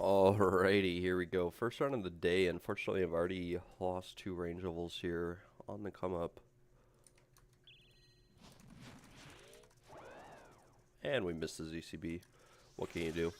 Alrighty, here we go. First round of the day. Unfortunately, I've already lost 2 range levels here on the come up. And we missed the ZCB. What can you do?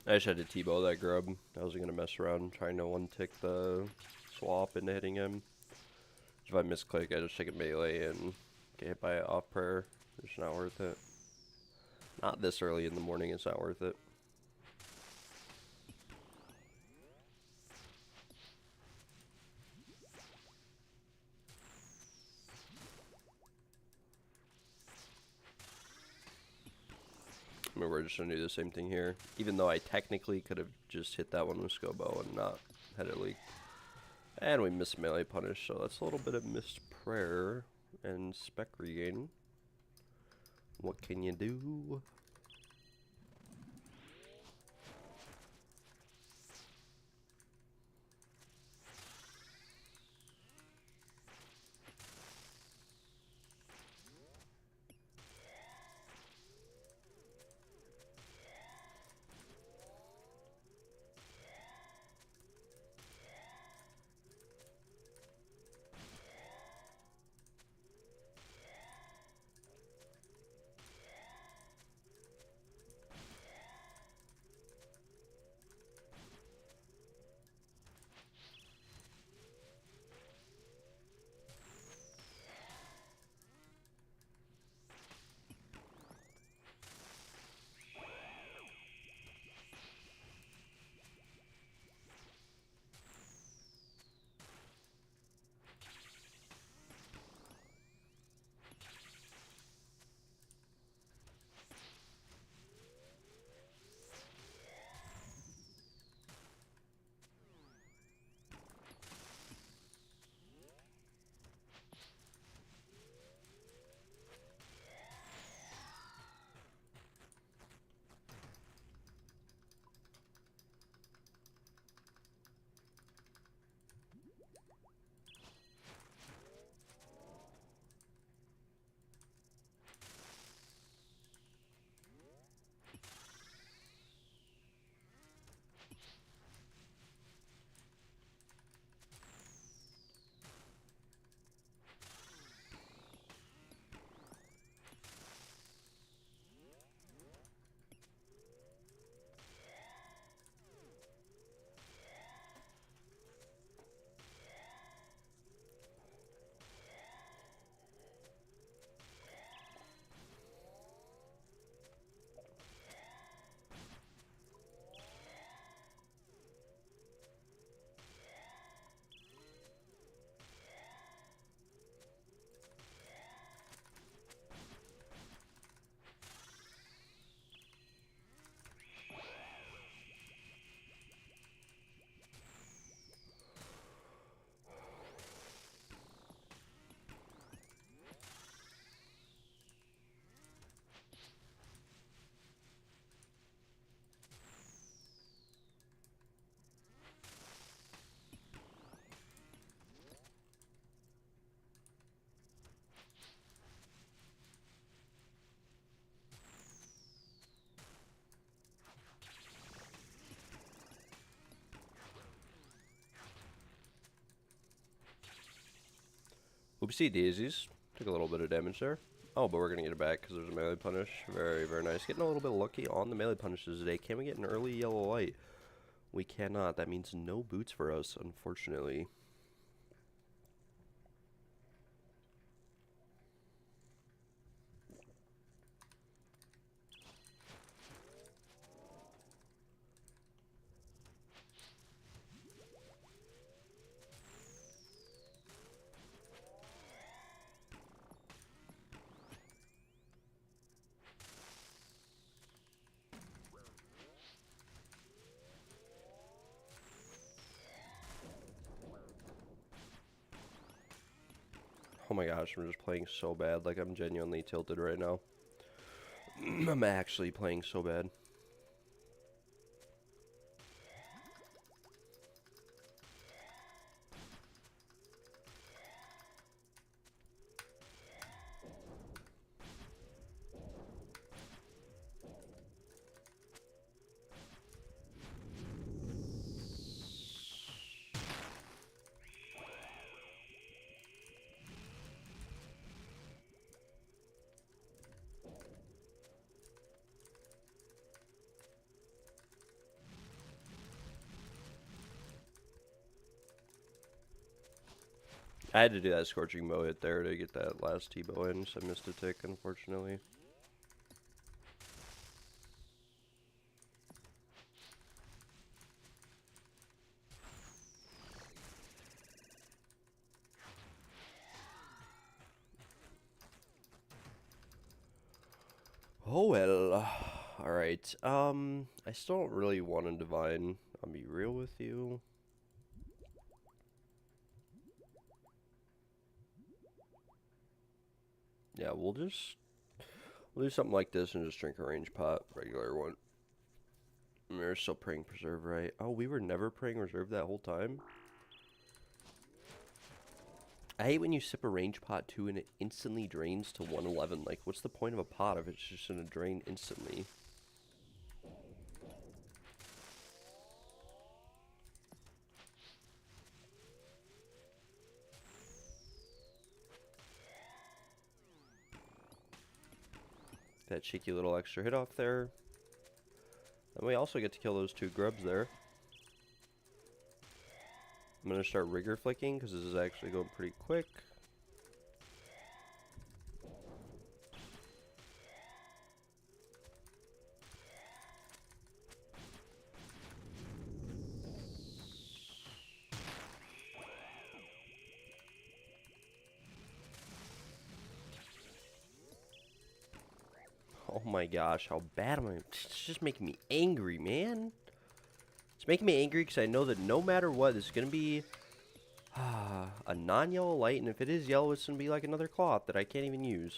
I just had to T-bow that grub. I wasn't going to mess around trying to one-tick the swap into hitting him. If I misclick, I just take a melee and get hit by it off prayer. It's not worth it. Not this early in the morning, it's not worth it. I mean, we're just going to do the same thing here. Even though I technically could have just hit that one with Scobo and not had it leak. And we missed melee punish, so that's a little bit of missed prayer and spec regain. What can you do? Oopsie daisies. Took a little bit of damage there. Oh, but we're gonna get it back because there's a melee punish. Very, very nice. Getting a little bit lucky on the melee punishes today. Can we get an early yellow light? We cannot. That means no boots for us, unfortunately. Oh my gosh, I'm just playing so bad. Like, I'm genuinely tilted right now. I'm actually playing so bad. I had to do that scorching bow hit there to get that last T-bow in, so I missed a tick, unfortunately. Oh well. Alright. I still don't really want a divine. I'll be real with you. Yeah, we'll do something like this and just drink a range pot, regular one. I mean, we're still praying preserve, right? Oh, we were never praying reserve that whole time? I hate when you sip a range pot too and it instantly drains to 111. Like, what's the point of a pot if it's just gonna drain instantly? That cheeky little extra hit off there. And we also get to kill those 2 grubs there. I'm going to start rigor flicking because this is actually going pretty quick. Oh my gosh, how bad am I? It's just making me angry, man. It's making me angry because I know that no matter what, it's going to be a non-yellow light, and if it is yellow, it's going to be like another cloth that I can't even use.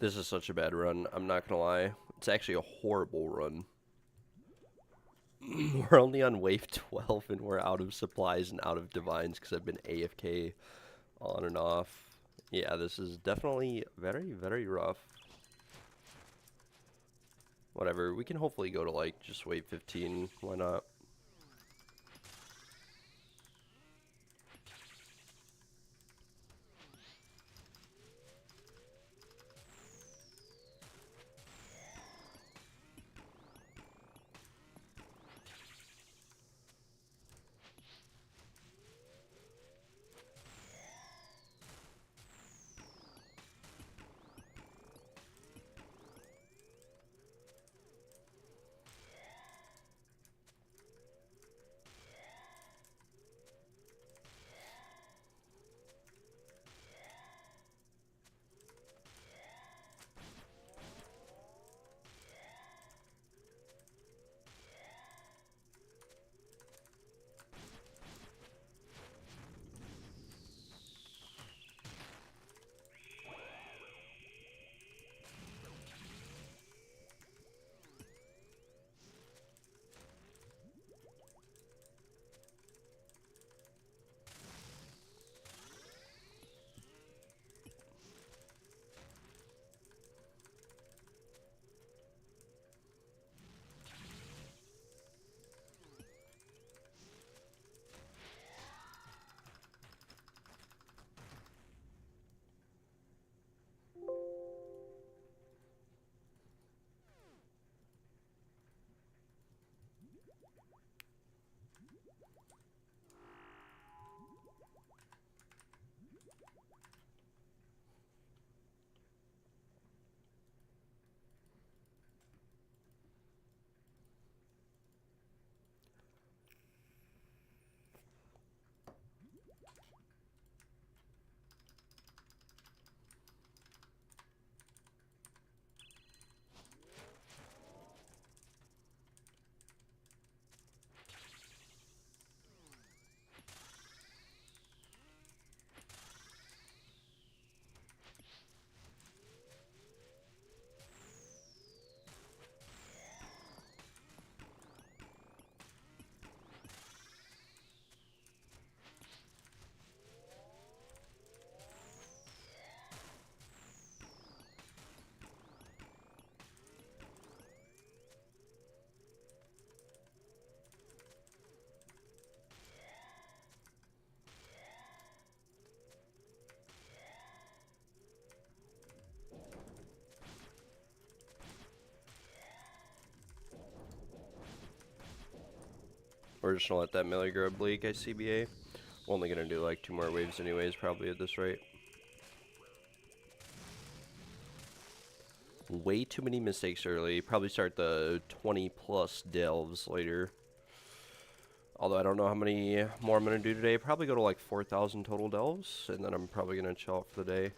This is such a bad run. I'm not gonna lie. It's actually a horrible run. We're only on wave 12 and we're out of supplies and out of divines because I've been AFK on and off. Yeah, this is definitely very, very rough. Whatever, we can hopefully go to like just wave 15. Why not? We're just gonna let that melee grub leak, ICBA. We're only gonna do like 2 more waves anyways, probably at this rate. Way too many mistakes early. Probably start the 20 plus delves later. Although I don't know how many more I'm going to do today. Probably go to like 4,000 total delves. And then I'm probably going to chill out for the day.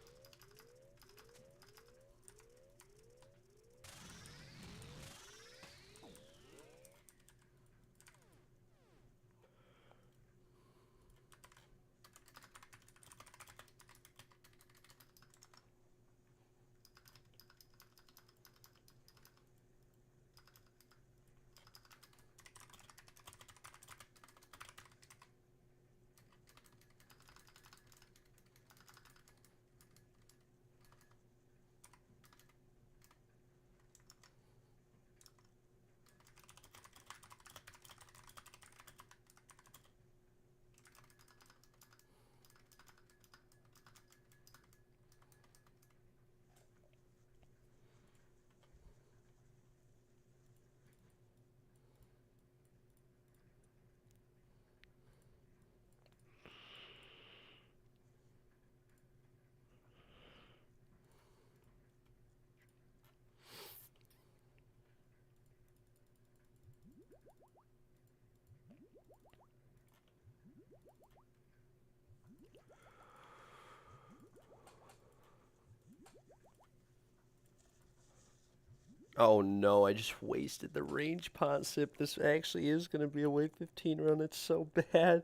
Oh no, I just wasted the range pot sip. This actually is going to be a wave 15 run. It's so bad.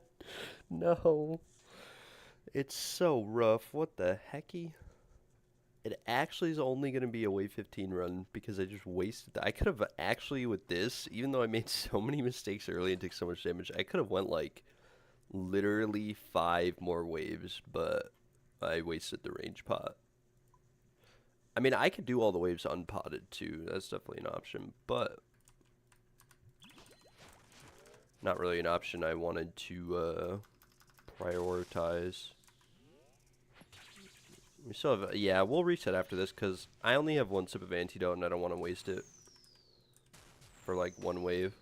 No. It's so rough. What the hecky? It actually is only going to be a wave 15 run because I just wasted that. I could have actually, with this, even though I made so many mistakes early and took so much damage, I could have went like literally 5 more waves, but I wasted the range pot. I mean, I could do all the waves unpotted too. That's definitely an option, but not really an option I wanted to prioritize. We still have, yeah, we'll reset after this because I only have 1 sip of antidote and I don't want to waste it for like 1 wave.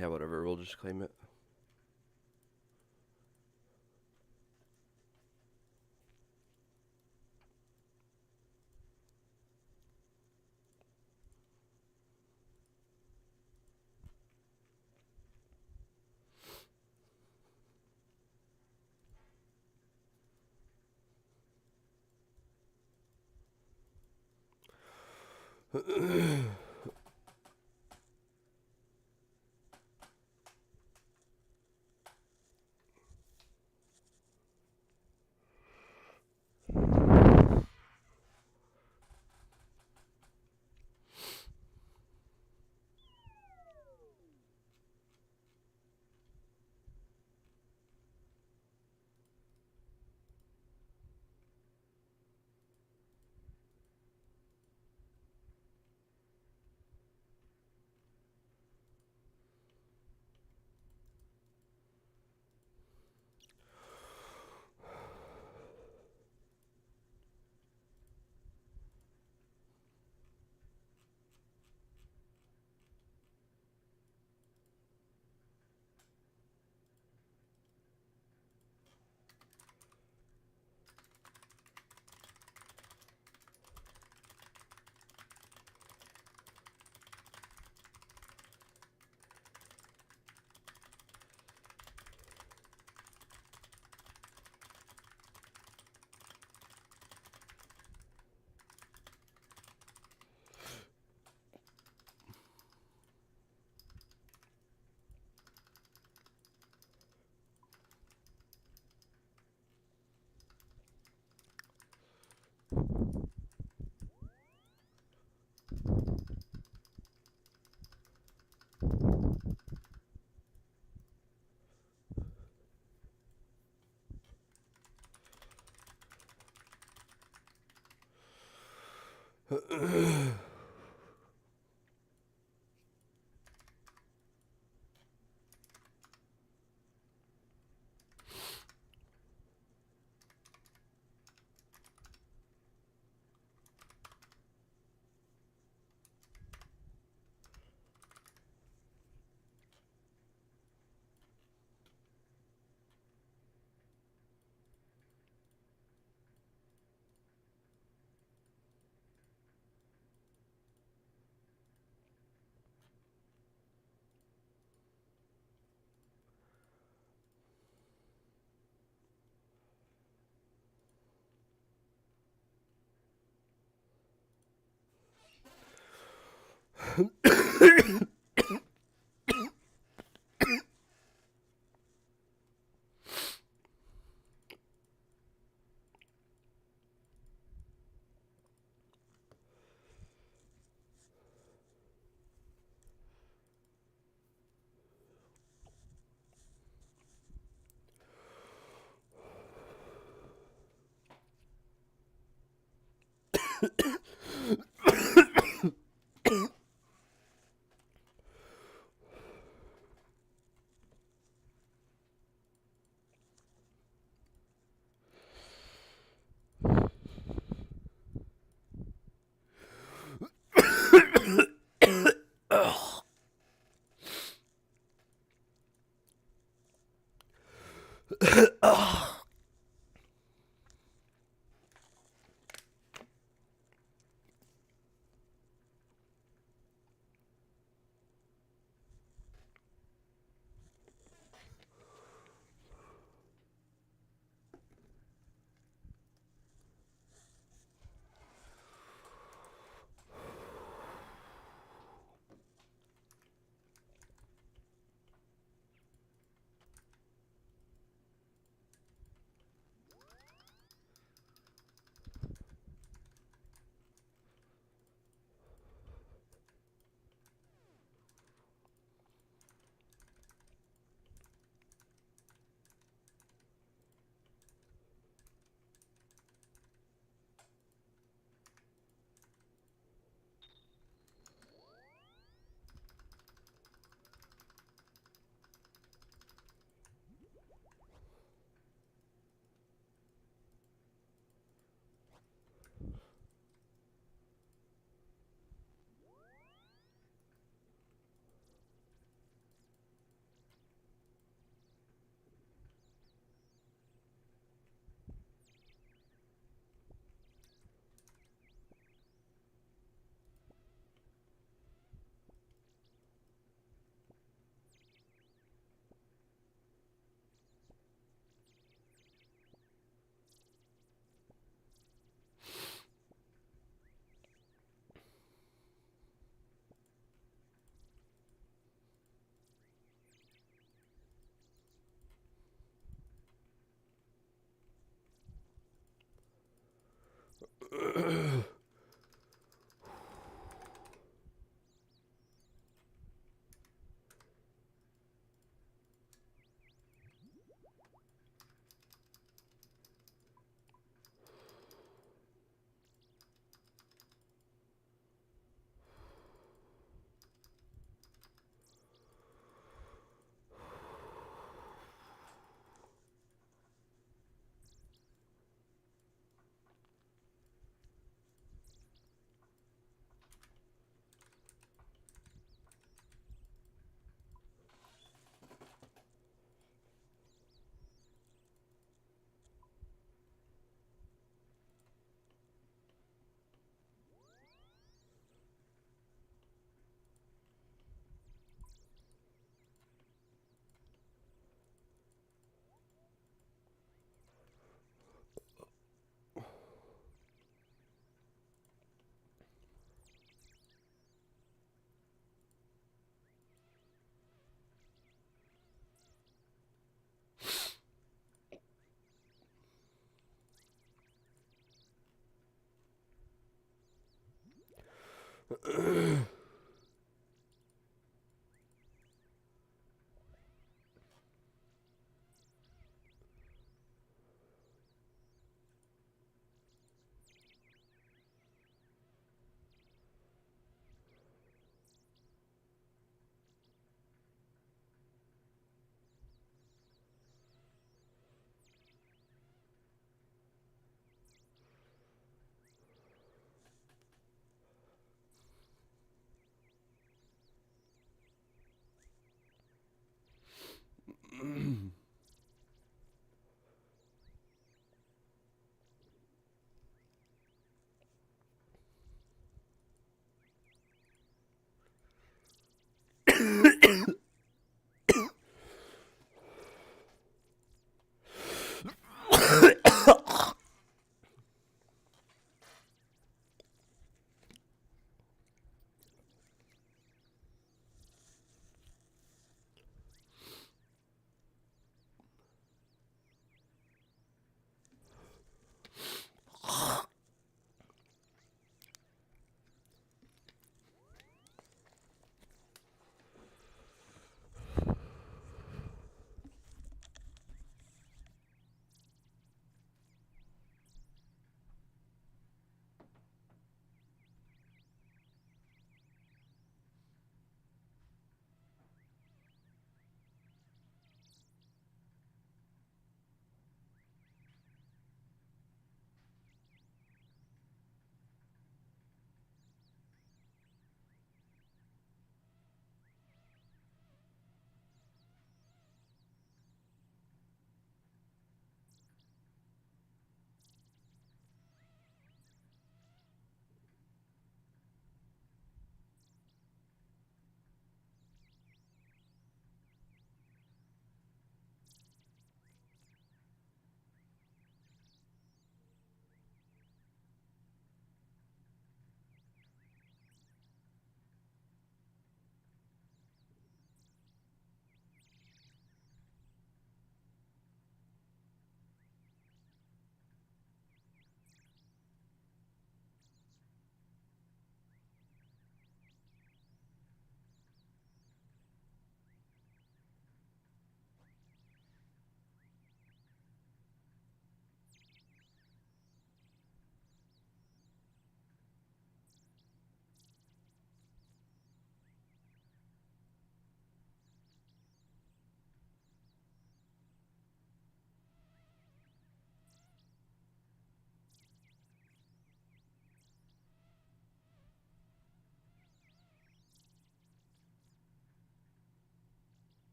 Yeah, whatever, we'll just claim it.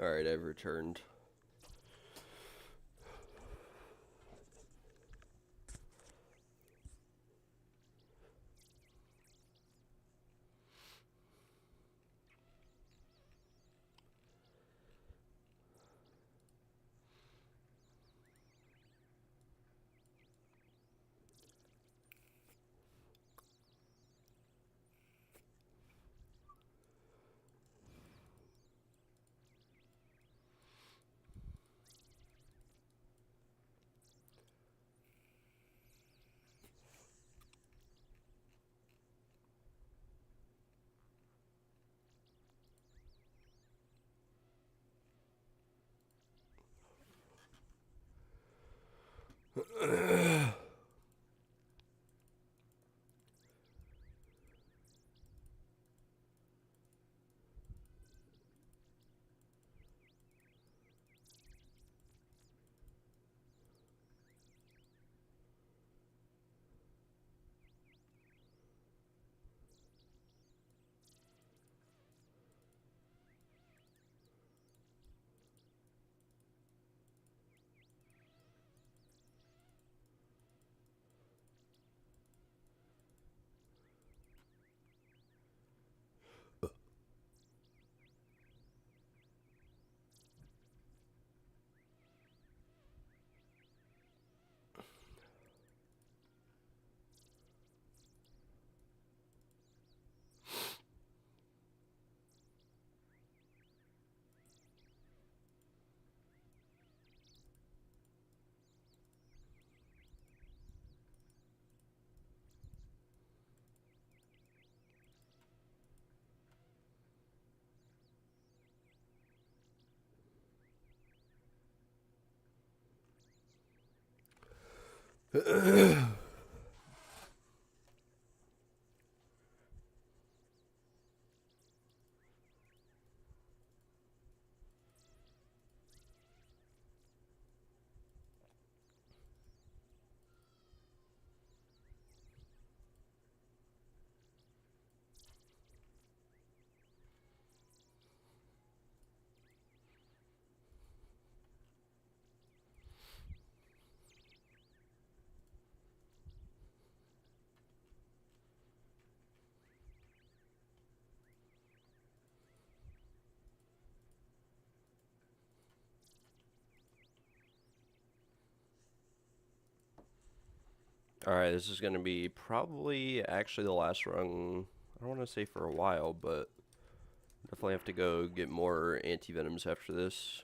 Alright, I've returned. Alright, this is going to be probably actually the last run, I don't want to say for a while, but definitely have to go get more anti-venoms after this.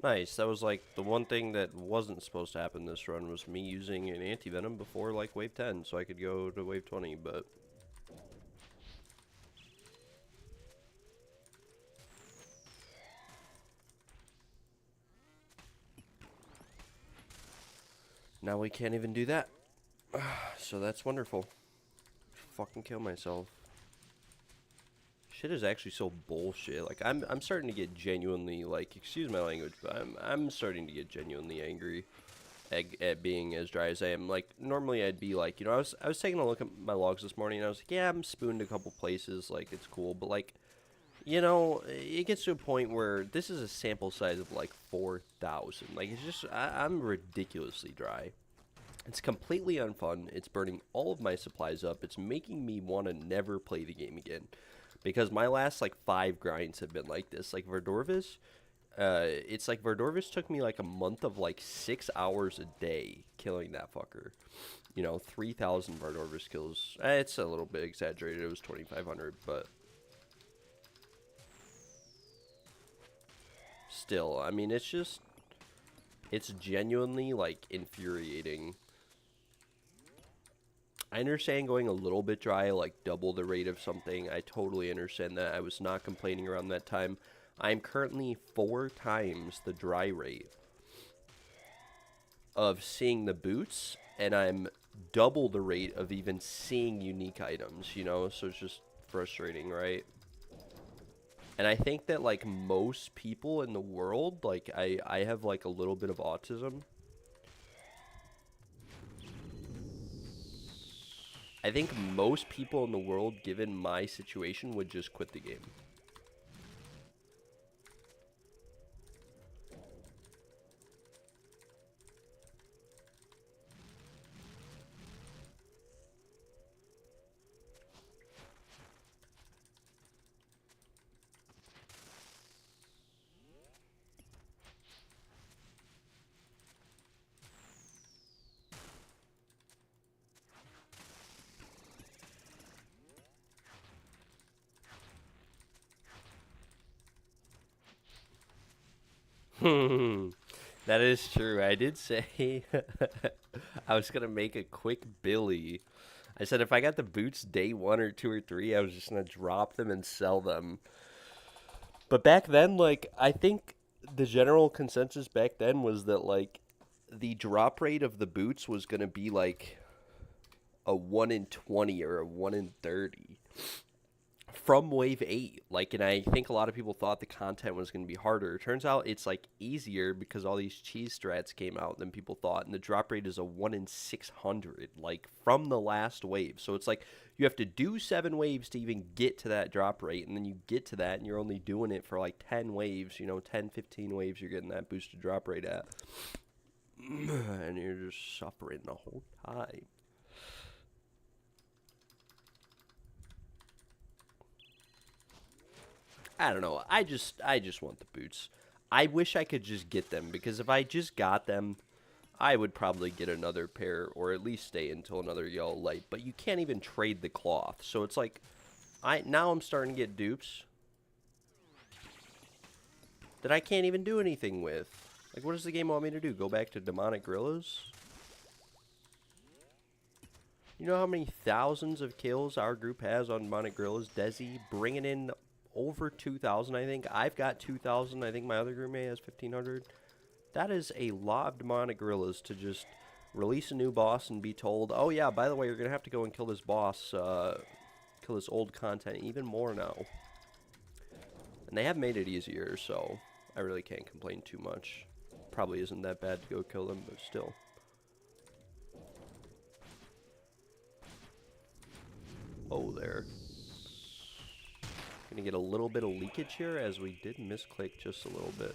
Nice. That was like the one thing that wasn't supposed to happen this run was me using an anti-venom before like wave 10 so I could go to wave 20, but now we can't even do that. So that's wonderful. Fucking kill myself. Shit is actually so bullshit. Like I'm starting to get genuinely like, excuse my language, but I'm starting to get genuinely angry at being as dry as I am. Like normally I'd be like, you know, I was taking a look at my logs this morning and I was like, yeah, I'm spooned a couple places, like it's cool, but like, you know, it gets to a point where this is a sample size of like 4,000. Like it's just I'm ridiculously dry. It's completely unfun. It's burning all of my supplies up. It's making me want to never play the game again. Because my last, like, 5 grinds have been like this. Like, Verdorvis, it's like Verdorvis took me, like, a month of, like, 6 hours a day killing that fucker. You know, 3,000 Verdorvis kills. It's a little bit exaggerated. It was 2,500, but still, I mean, it's just, it's genuinely, like, infuriating. I understand going a little bit dry, like double the rate of something. I totally understand that. I was not complaining around that time. I'm currently 4 times the dry rate of seeing the boots, and I'm double the rate of even seeing unique items, you know? So it's just frustrating, right? And I think that, like, most people in the world, like, I have, like, a little bit of autism. I think most people in the world, given my situation, would just quit the game. That is true. I did say I was going to make a quick Billy. I said if I got the boots day 1 or 2 or 3, I was just going to drop them and sell them. But back then, like, I think the general consensus back then was that, like, the drop rate of the boots was going to be, like, a 1 in 20 or a 1 in 30 from wave 8. Like, and I think a lot of people thought the content was going to be harder. It turns out it's, like, easier because all these cheese strats came out than people thought, and the drop rate is a 1 in 600, like, from the last wave. So it's like you have to do 7 waves to even get to that drop rate, and then you get to that and you're only doing it for like 10 waves, you know, 10, 15 waves you're getting that boosted drop rate at. And you're just suffering the whole time. I don't know. I just want the boots. I wish I could just get them, because if I just got them, I would probably get another pair, or at least stay until another yellow light. But you can't even trade the cloth, so it's like, now I'm starting to get dupes that I can't even do anything with. Like, what does the game want me to do? Go back to demonic gorillas? You know how many thousands of kills our group has on demonic gorillas? Desi bringing in over 2,000, I think. I've got 2,000. I think my other groupmate has 1,500. That is a lot of demonic gorillas to just release a new boss and be told, oh yeah, by the way, you're going to have to go and kill this boss, kill this old content even more now. And they have made it easier, so I really can't complain too much. Probably isn't that bad to go kill them, but still. Oh, there. Gonna get a little bit of leakage here, as we did misclick just a little bit.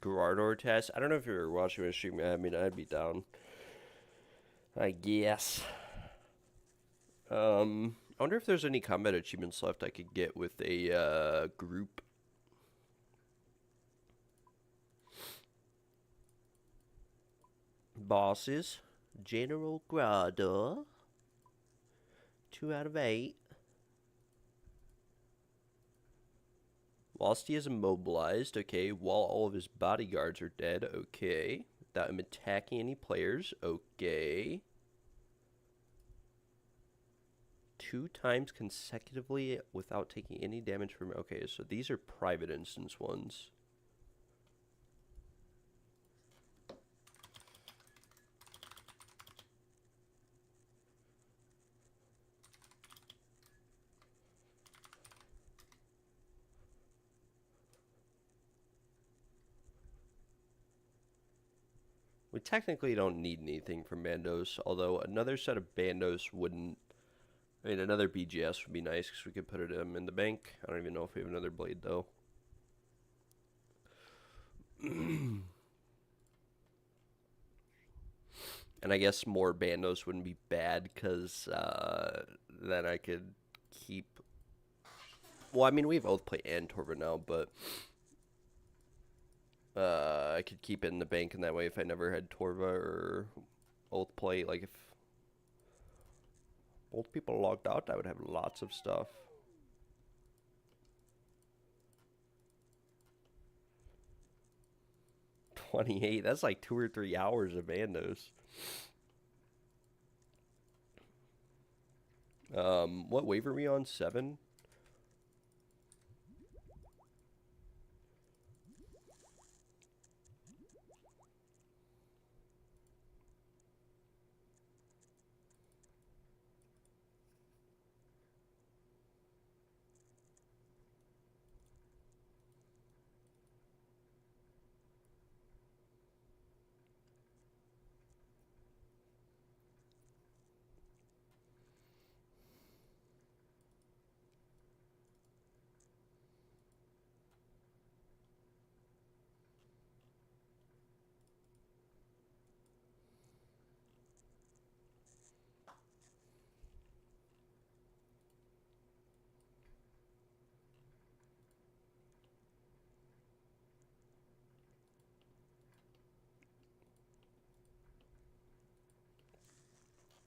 Grardor test. I don't know if you're watching my stream. I mean, I'd be down. I guess. I wonder if there's any combat achievements left I could get with a group. Bosses. General Grardor. 2 out of 8. Whilst he is immobilized, okay, while all of his bodyguards are dead, okay. Without him attacking any players, okay. 2 times consecutively without taking any damage from... Okay, so these are private instance ones. We technically don't need anything from Bandos, although another set of Bandos wouldn't... I mean, another BGS would be nice because we could put it in the bank. I don't even know if we have another blade, though. And I guess more Bandos wouldn't be bad because then I could keep... Well, I mean, we have Oathplate and Torva now, but... I could keep it in the bank, and that way if I never had Torva or Oathplate, like if both people logged out, I would have lots of stuff. $28, that's like 2 or 3 hours of Bandos. What wave are we on? 7?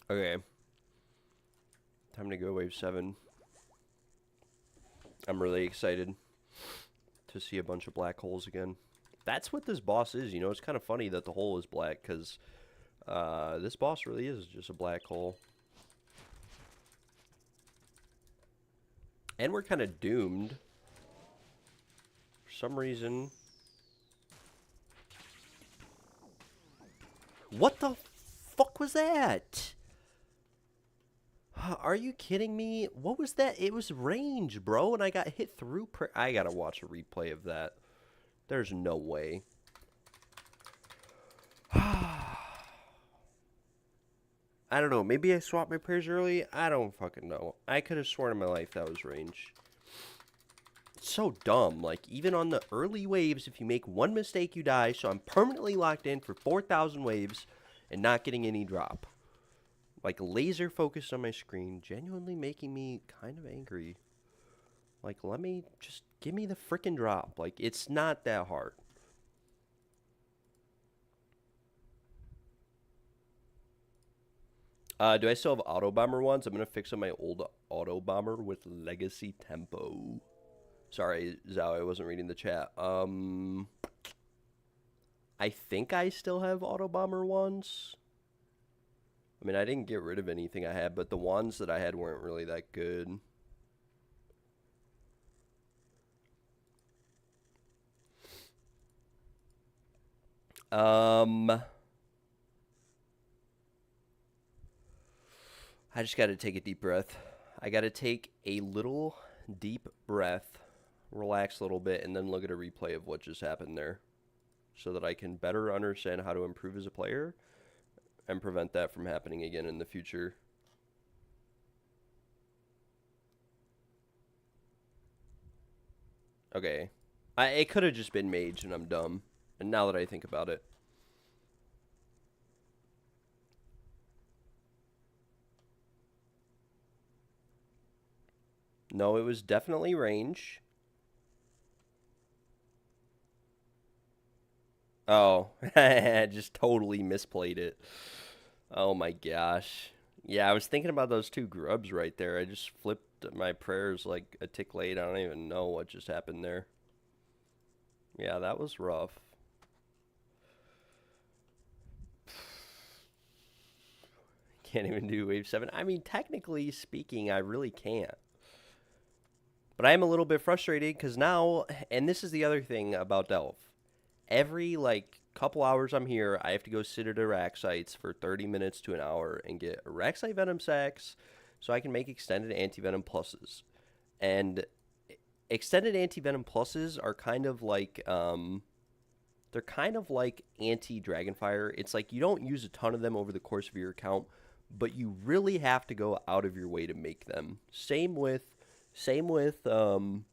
Okay. Time to go wave 7. I'm really excited to see a bunch of black holes again. That's what this boss is, you know. It's kind of funny that the hole is black because this boss really is just a black hole. And we're kind of doomed. For some reason. What the fuck was that? Are you kidding me? What was that? It was range, bro, and I got hit through... I gotta watch a replay of that. There's no way. I don't know. Maybe I swapped my prayers early. I don't fucking know. I could have sworn in my life that was range. It's so dumb. Like, even on the early waves, if you make one mistake, you die. So I'm permanently locked in for 4,000 waves and not getting any drop. Like, laser focused on my screen, genuinely making me kind of angry. Like, let me just give me the frickin' drop. Like, it's not that hard. Do I still have auto bomber ones? I'm gonna fix up my old auto bomber with legacy tempo. Sorry, Zhao, I wasn't reading the chat. I think I still have auto bomber ones. I mean, I didn't get rid of anything I had, but the ones that I had weren't really that good. I just got to take a deep breath. I got to take a little deep breath, relax a little bit, and then look at a replay of what just happened there so that I can better understand how to improve as a player and prevent that from happening again in the future. Okay. It could have just been mage and I'm dumb. And now that I think about it. No, it was definitely range. Oh, I just totally misplayed it. Oh my gosh. Yeah, I was thinking about those two grubs right there. I just flipped my prayers like a tick late. I don't even know what just happened there. Yeah, that was rough. Can't even do wave 7. I mean, technically speaking, I really can't. But I am a little bit frustrated because now, and this is the other thing about Delve. Every like couple hours I'm here, I have to go sit at Iraq sites for 30 minutes to an hour and get Iraq site venom sacks so I can make extended anti-venom pluses. And extended anti-venom pluses are kind of like they're kind of like anti-dragonfire. It's like you don't use a ton of them over the course of your account, but you really have to go out of your way to make them. Same with Samfuse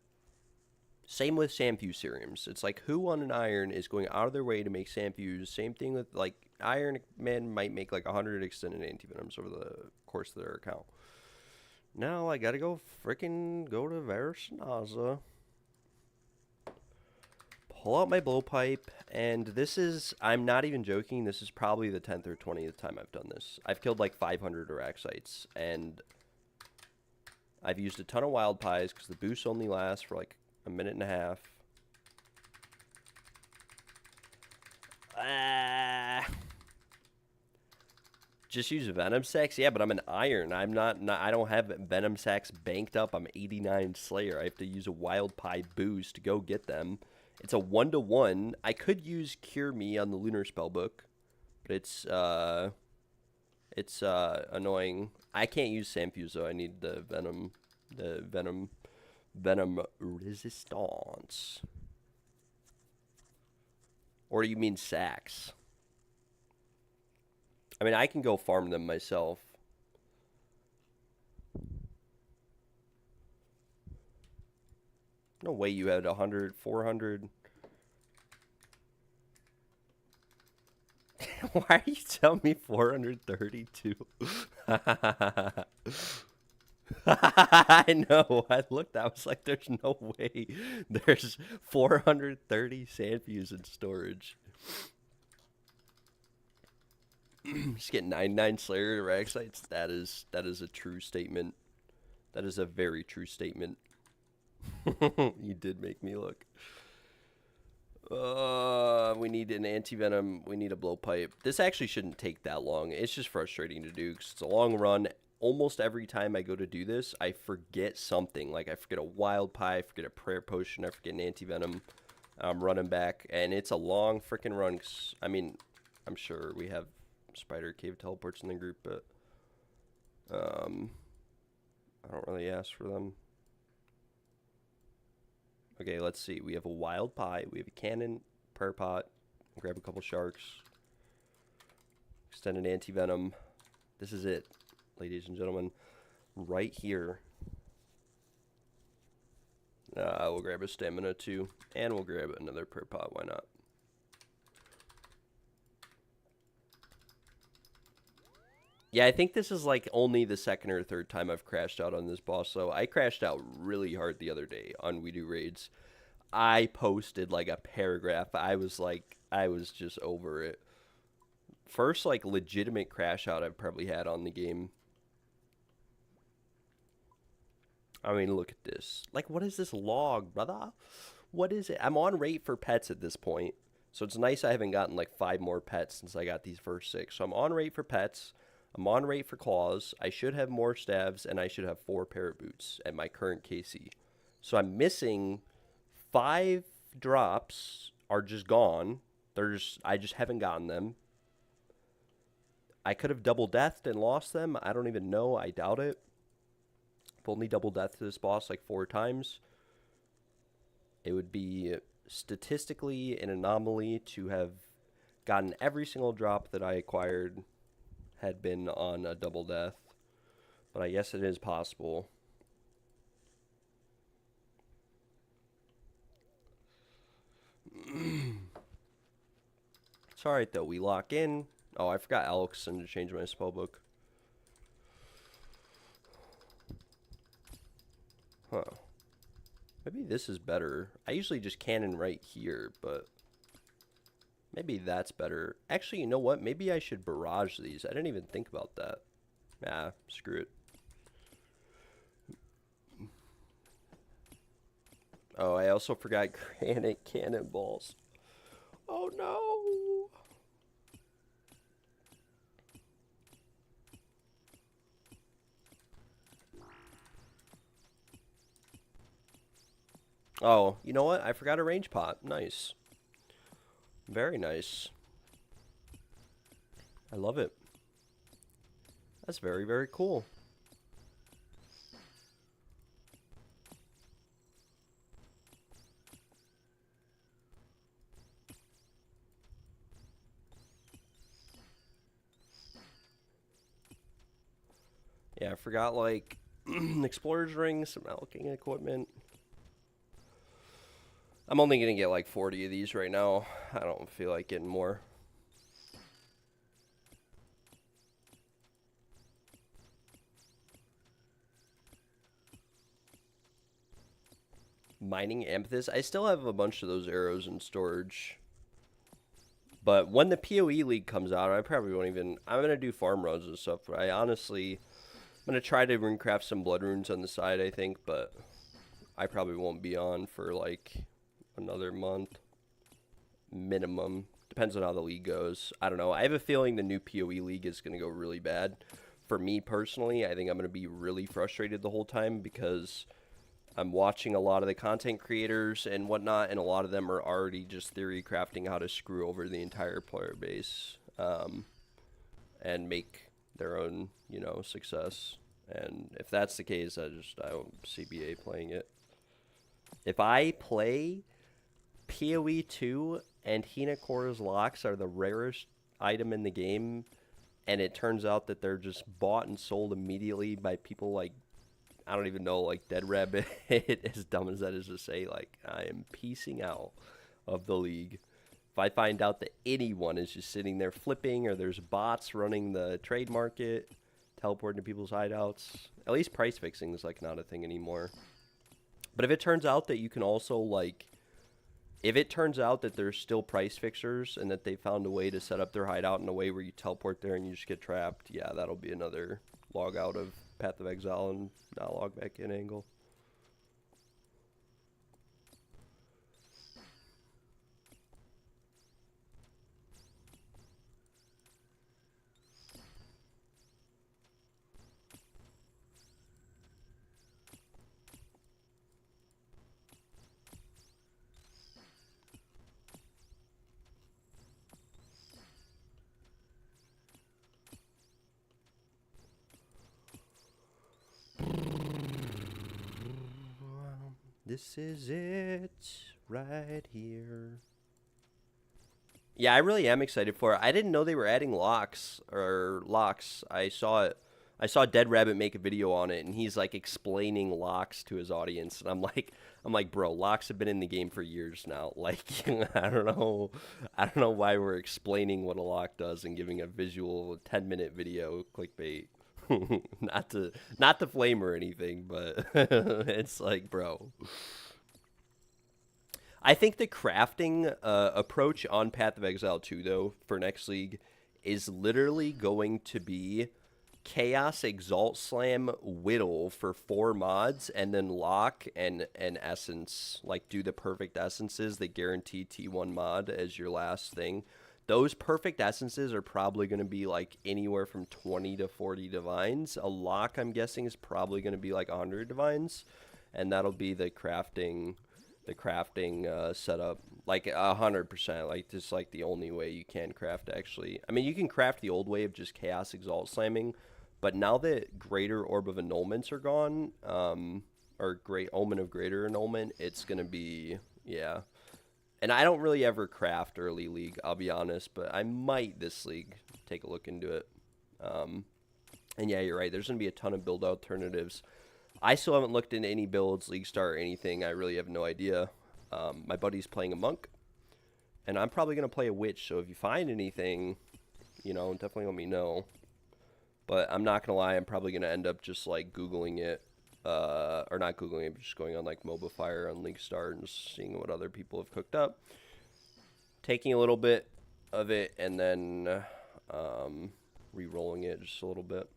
serums. It's like who on an iron is going out of their way to make Samfuse. Same thing with like Iron Man might make like 100 extended antivenoms over the course of their account. Now I gotta go freaking go to Varusnaza, pull out my blowpipe, and this is, I'm not even joking, this is probably the 10th or 20th time I've done this. I've killed like 500 Iraq sites, and I've used a ton of wild pies because the boosts only last for like a minute and a half. Just use Venom Sacks? Yeah, but I'm an Iron. I don't have Venom Sacks banked up. I'm 89 Slayer. I have to use a Wild Pie boost to go get them. It's a 1-to-1. I could use Cure Me on the Lunar Spellbook, but it's annoying. I can't use Samfuse though. I need the Venom Resistance. Or do you mean Sacks? I mean, I can go farm them myself. No way you had 100, 400. Why are you telling me 432? I know. I looked. I was like, there's no way. There's 430 Sandfuse in storage. Just get 99 Slayer Iraq sites. That is a true statement. That is a very true statement. You did make me look. We need an anti-venom. We need a blowpipe. This actually shouldn't take that long. It's just frustrating to do because it's a long run. Almost every time I go to do this, I forget something. Like I forget a wild pie, I forget a prayer potion, I forget an anti-venom. I'm running back, and it's a long freaking run. I mean, I'm sure we have spider cave teleports in the group, but I don't really ask for them. Okay, let's see. We have a wild pie. We have a cannon, prayer pot. Grab a couple sharks. Extended anti-venom. This is it, ladies and gentlemen. Right here. We'll grab a stamina too. And we'll grab another prayer pot. Why not? Yeah, I think this is like only the second or third time I've crashed out on this boss. So I crashed out really hard the other day on We Do Raids. I posted like a paragraph. I was just over it. First like legitimate crash out I've probably had on the game. I mean, look at this. Like, what is this log, brother? What is it? I'm on rate for pets at this point. So it's nice I haven't gotten like 5 more pets since I got these first 6. So I'm on rate for pets. I'm on rate for claws. I should have more stabs, and I should have 4 parrot boots at my current KC. So I'm missing 5 drops are just gone. I just haven't gotten them. I could have double deathed and lost them. I don't even know. I doubt it. I've only double deathed this boss like 4 times. It would be statistically an anomaly to have gotten every single drop that I acquired had been on a double death, but I guess it is possible. It's alright, though. We lock in. Oh, I forgot Alexion to change my spellbook. Huh. Maybe this is better. I usually just cannon right here, but maybe that's better. Actually, you know what? Maybe I should barrage these. I didn't even think about that. Nah, screw it. Oh, I also forgot granite cannonballs. Oh no! Oh, you know what? I forgot a range pot. Nice. Very nice. I love it. That's very, very cool. Yeah, I forgot, like, explorer's rings, some alching equipment. I'm only going to get, like, 40 of these right now. I don't feel like getting more. Mining amethyst. I still have a bunch of those arrows in storage. But when the PoE League comes out, I probably won't even... I'm going to do farm runs and stuff, but I honestly... I'm going to try to runecraft some blood runes on the side, I think, but I probably won't be on for, like, another month. Minimum. Depends on how the league goes. I don't know. I have a feeling the new PoE League is going to go really bad. For me, personally, I think I'm going to be really frustrated the whole time because I'm watching a lot of the content creators and whatnot, and a lot of them are already just theory crafting how to screw over the entire player base and make their own, you know, success. And if that's the case, I don't CBA playing it. If I play PoE 2 and Hinakora's locks are the rarest item in the game, and it turns out that they're just bought and sold immediately by people like, I don't even know, like Dead Rabbit, as dumb as that is to say, like, I am piecing out of the league. If I find out that anyone is just sitting there flipping, or there's bots running the trade market, teleporting to people's hideouts, at least price fixing is, like, not a thing anymore. But if it turns out that you can also, like, if it turns out that there's still price fixers and that they found a way to set up their hideout in a way where you teleport there and you just get trapped, yeah, that'll be another log out of Path of Exile and not log back in angle. This is it right here. Yeah, I really am excited for it. I didn't know they were adding locks. I saw it. I saw Dead Rabbit make a video on it, and he's like explaining locks to his audience, and I'm like, bro, locks have been in the game for years now. Like, I don't know why we're explaining what a lock does and giving a visual 10-minute video clickbait. not to flame or anything, but it's like, bro. I think the crafting approach on Path of Exile 2, though, for next league, is literally going to be Chaos, Exalt Slam, Whittle for 4 mods, and then Lock and Essence. Like, do the perfect essences that guarantee T1 mod as your last thing. Those perfect essences are probably going to be, like, anywhere from 20 to 40 divines. A Lock, I'm guessing, is probably going to be, like, 100 divines. And that'll be the crafting setup, like 100%, like just like the only way you can craft, actually. I mean, you can craft the old way of just Chaos Exalt slamming, but now that Greater Orb of Annulments are gone, or Great Omen of Greater Annulment, it's gonna be, yeah. And I don't really ever craft early league, I'll be honest, but I might this league take a look into it. And yeah, you're right, there's gonna be a ton of build alternatives. I still haven't looked into any builds, League Star, or anything. I really have no idea. My buddy's playing a monk, And I'm probably going to play a witch, so if you find anything, you know, definitely let me know. But I'm not going to lie, I'm probably going to end up just, like, Googling it. Or not Googling it, but just going on, like, MobaFire on LeagueStar and just seeing what other people have cooked up. Taking a little bit of it and then re-rolling it just a little bit.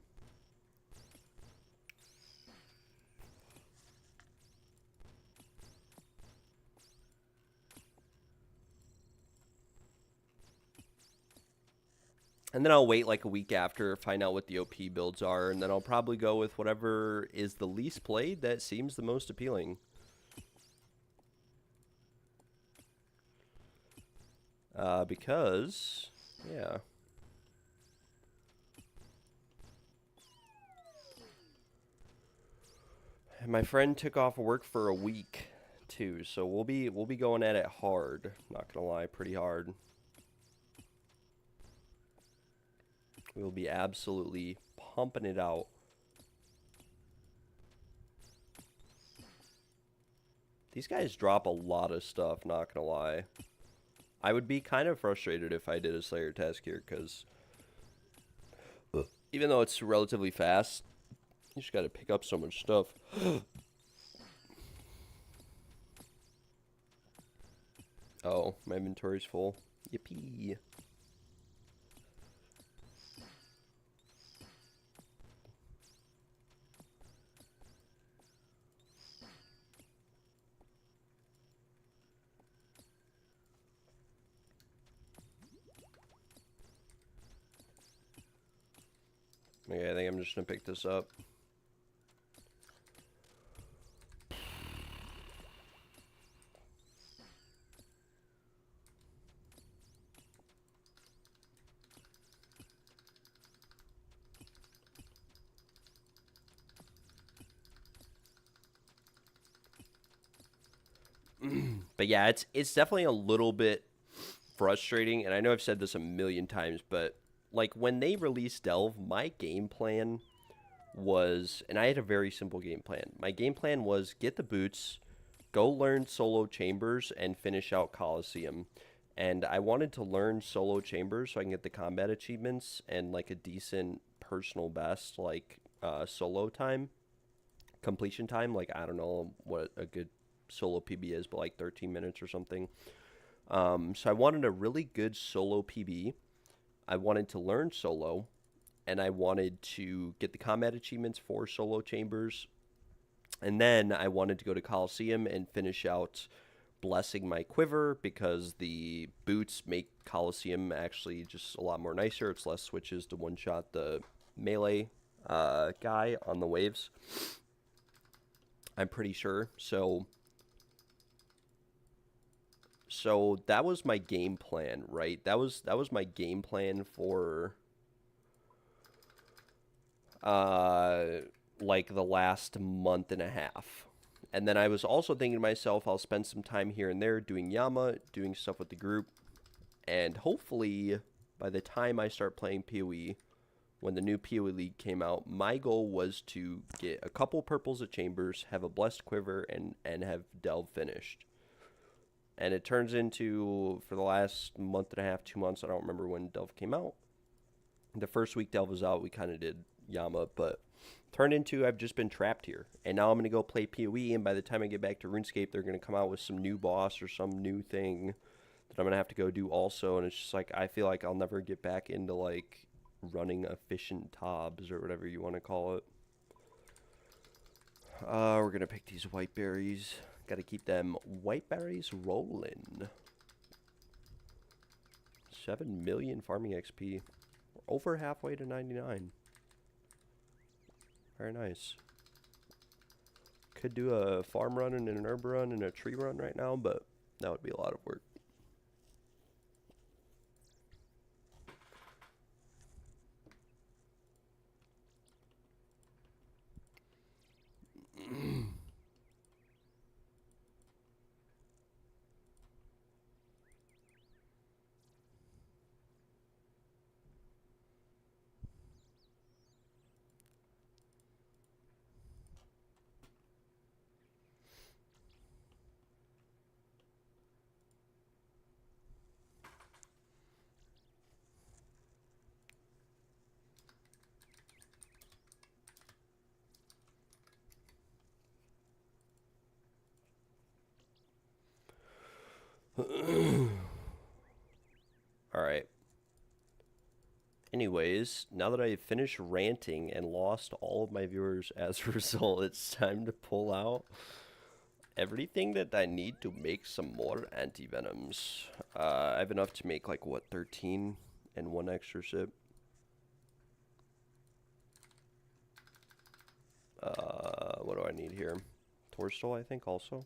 And then I'll wait like a week after, find out what the OP builds are, and then I'll probably go with whatever is the least played that seems the most appealing. Because, yeah. And my friend took off work for a week too, so we'll be going at it hard. Not gonna lie, pretty hard. We'll be absolutely pumping it out. These guys drop a lot of stuff, not gonna lie. I would be kind of frustrated if I did a Slayer task here, because even though it's relatively fast, you just gotta pick up so much stuff. Oh, my inventory's full. Yippee. Okay, I think I'm just gonna pick this up. But yeah, it's definitely a little bit frustrating, and I know I've said this a million times, but like when they released Delve, my game plan was, and I had a very simple game plan. My game plan was get the boots, go learn solo chambers, and finish out Coliseum. And I wanted to learn solo chambers so I can get the combat achievements and like a decent personal best, like solo time, completion time. Like I don't know what a good solo PB is, but like 13 minutes or something. So I wanted a really good solo PB. I wanted to learn solo, and I wanted to get the combat achievements for solo chambers. And then I wanted to go to Coliseum and finish out blessing my quiver, because the boots make Coliseum actually just a lot more nicer. It's less switches to one-shot the melee guy on the waves, I'm pretty sure. So that was my game plan, right? That was my game plan for like the last month and a half. And then I was also thinking to myself, I'll spend some time here and there doing Yama, doing stuff with the group, and hopefully by the time I start playing PoE, when the new PoE League came out, my goal was to get a couple purples at Chambers, have a blessed quiver, and have Delve finished. And it turns into, for the last month and a half, 2 months, I don't remember when Delve came out. The first week Delve was out, we kind of did Yama, but turned into I've just been trapped here. And now I'm going to go play PoE, and by the time I get back to RuneScape, they're going to come out with some new boss or some new thing that I'm going to have to go do also. And it's just like, I feel like I'll never get back into, like, running efficient tobs or whatever you want to call it. We're going to pick these white berries. Got to keep them white berries rolling. 7 million farming XP. We're over halfway to 99. Very nice. Could do a farm run and an herb run and a tree run right now, but that would be a lot of work. Alright. Anyways, now that I have finished ranting and lost all of my viewers as a result, it's time to pull out everything that I need to make some more anti-venoms. I have enough to make, like, what, 13 and one extra ship? What do I need here? Torstol, I think, also.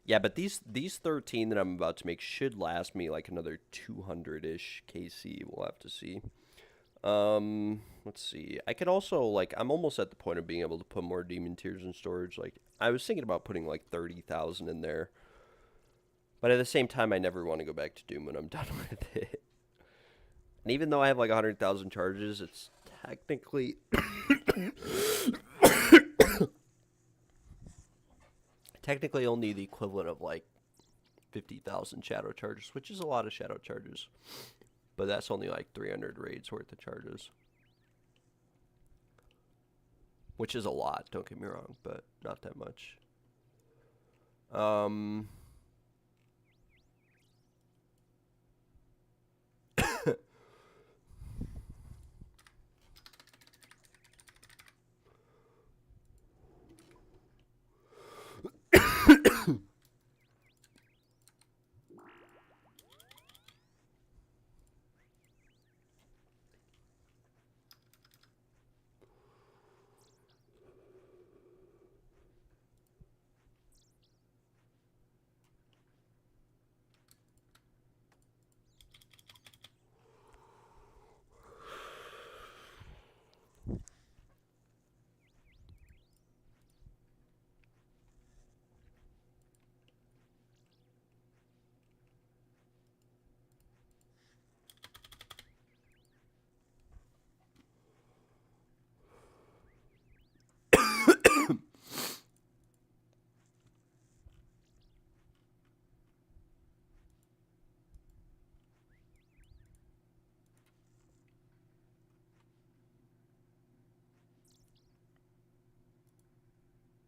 Yeah, but these 13 that I'm about to make should last me like another 200-ish KC. We'll have to see. Let's see. I could also, like, I'm almost at the point of being able to put more demon tears in storage. Like, I was thinking about putting like 30,000 in there. But at the same time, I never want to go back to Doom when I'm done with it. And even though I have like 100,000 charges, it's technically technically only the equivalent of like 50,000 shadow charges, which is a lot of shadow charges. But that's only like 300 raids worth of charges. Which is a lot, don't get me wrong, but not that much.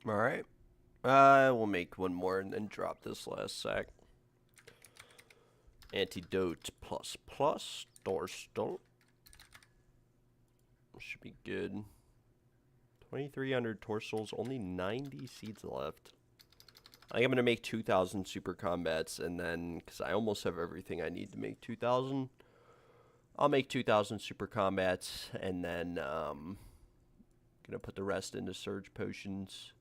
Alright. We'll make one more and then drop this last sack. Antidote plus plus. Doorstone. Should be good. 2,300 torsos, only 90 seeds left. I think I'm going to make 2,000 super combats, and then, because I almost have everything I need to make 2,000, I'll make 2,000 super combats, and then, going to put the rest into surge potions.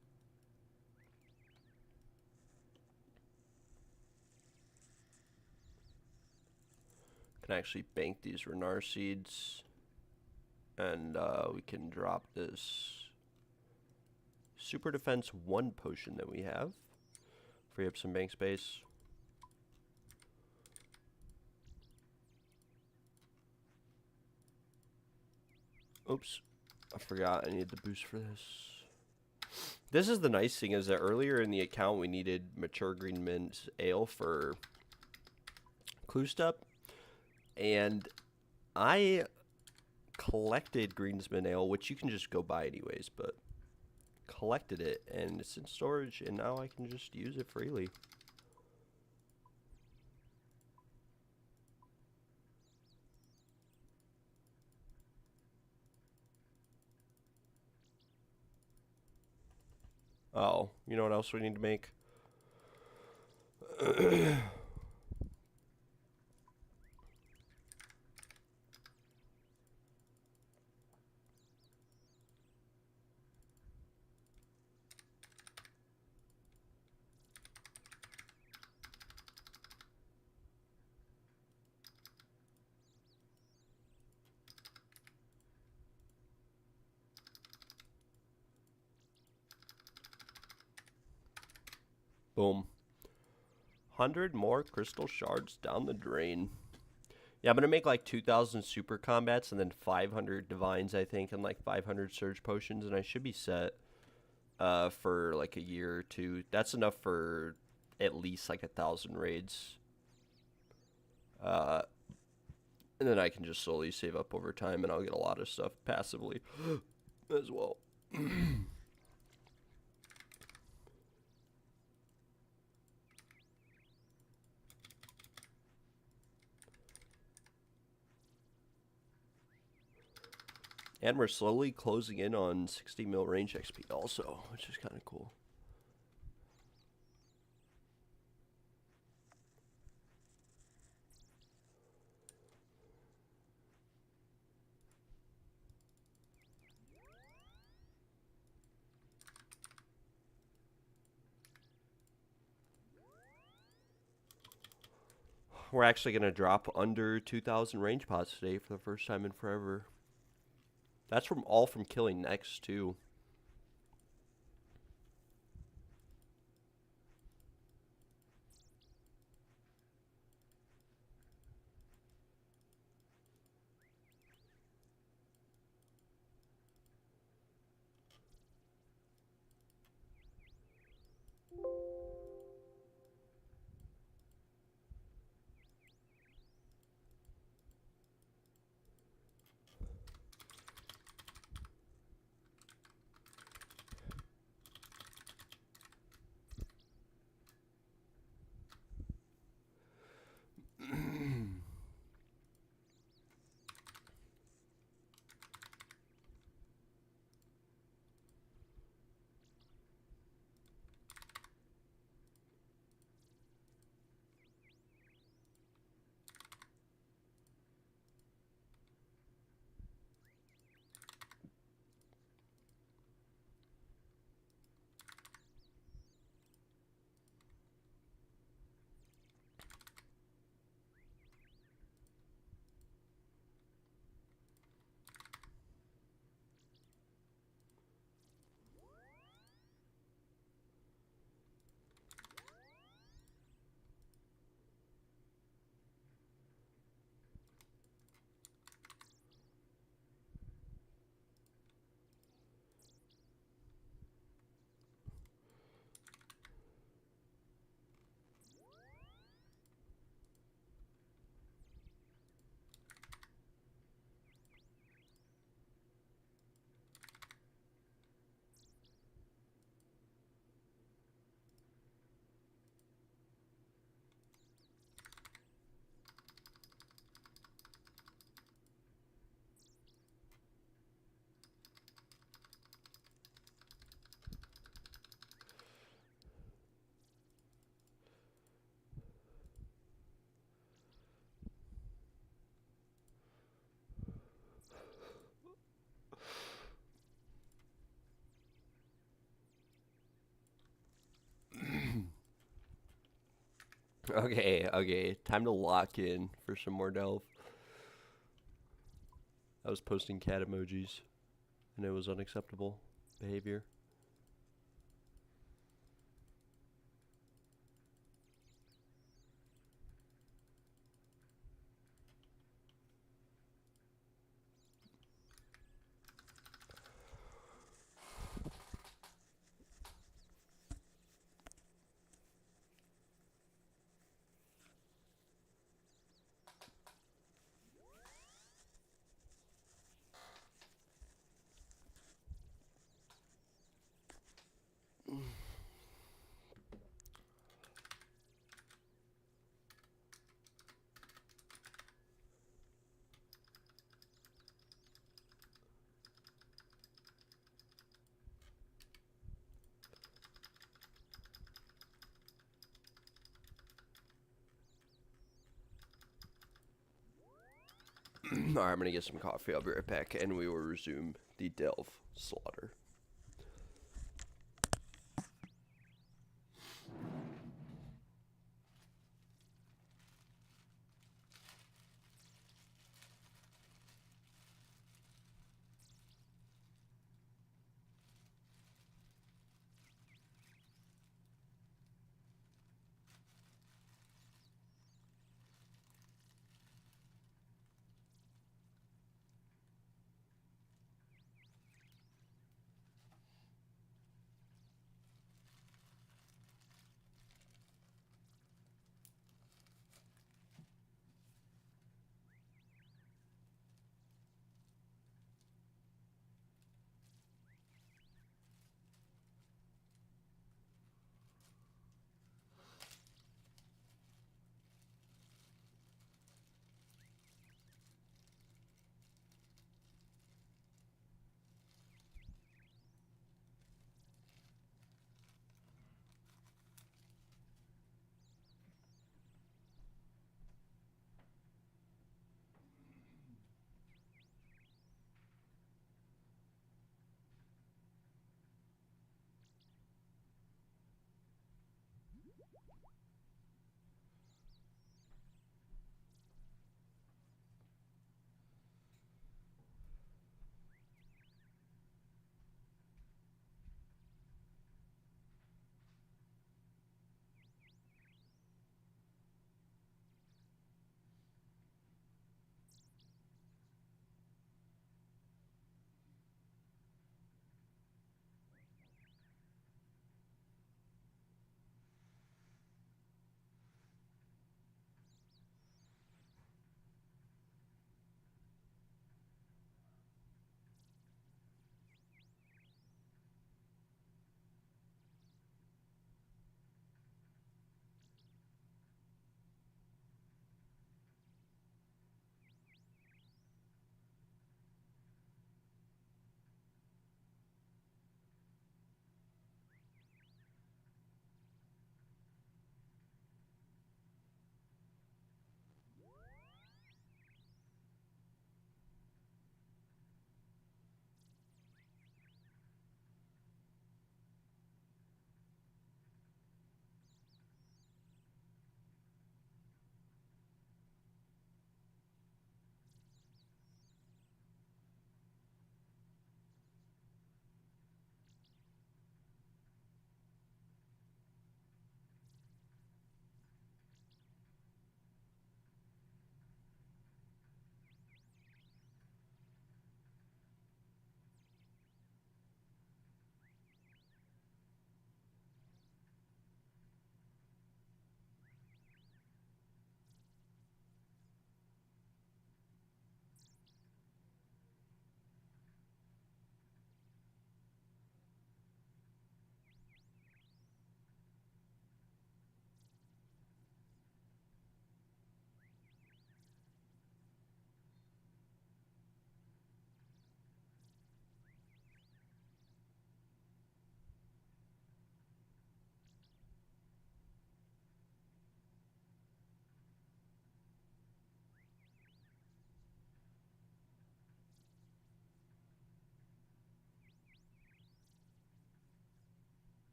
Can actually bank these Renar seeds, and we can drop this super defense 1 potion that we have. Free up some bank space. Oops, I forgot I needed the boost for this. This is the nice thing, is that earlier in the account we needed mature green mint ale for clue step, and I collected Greensman Ale, which you can just go buy anyways, but collected it, and it's in storage, and now I can just use it freely. Oh, you know what else we need to make? Boom. 100 more crystal shards down the drain. Yeah, I'm going to make like 2,000 super combats and then 500 divines, I think, and like 500 surge potions, and I should be set for like a year or two. That's enough for at least like 1,000 raids. And then I can just slowly save up over time, and I'll get a lot of stuff passively as well. And we're slowly closing in on 60 mil range XP also, which is kind of cool. We're actually going to drop under 2,000 range pots today for the first time in forever. That's all from killing next, too. Okay. Time to lock in for some more delve. I was posting cat emojis, and it was unacceptable behavior. Alright, I'm gonna get some coffee. I'll be right back, and we will resume the delve slaughter.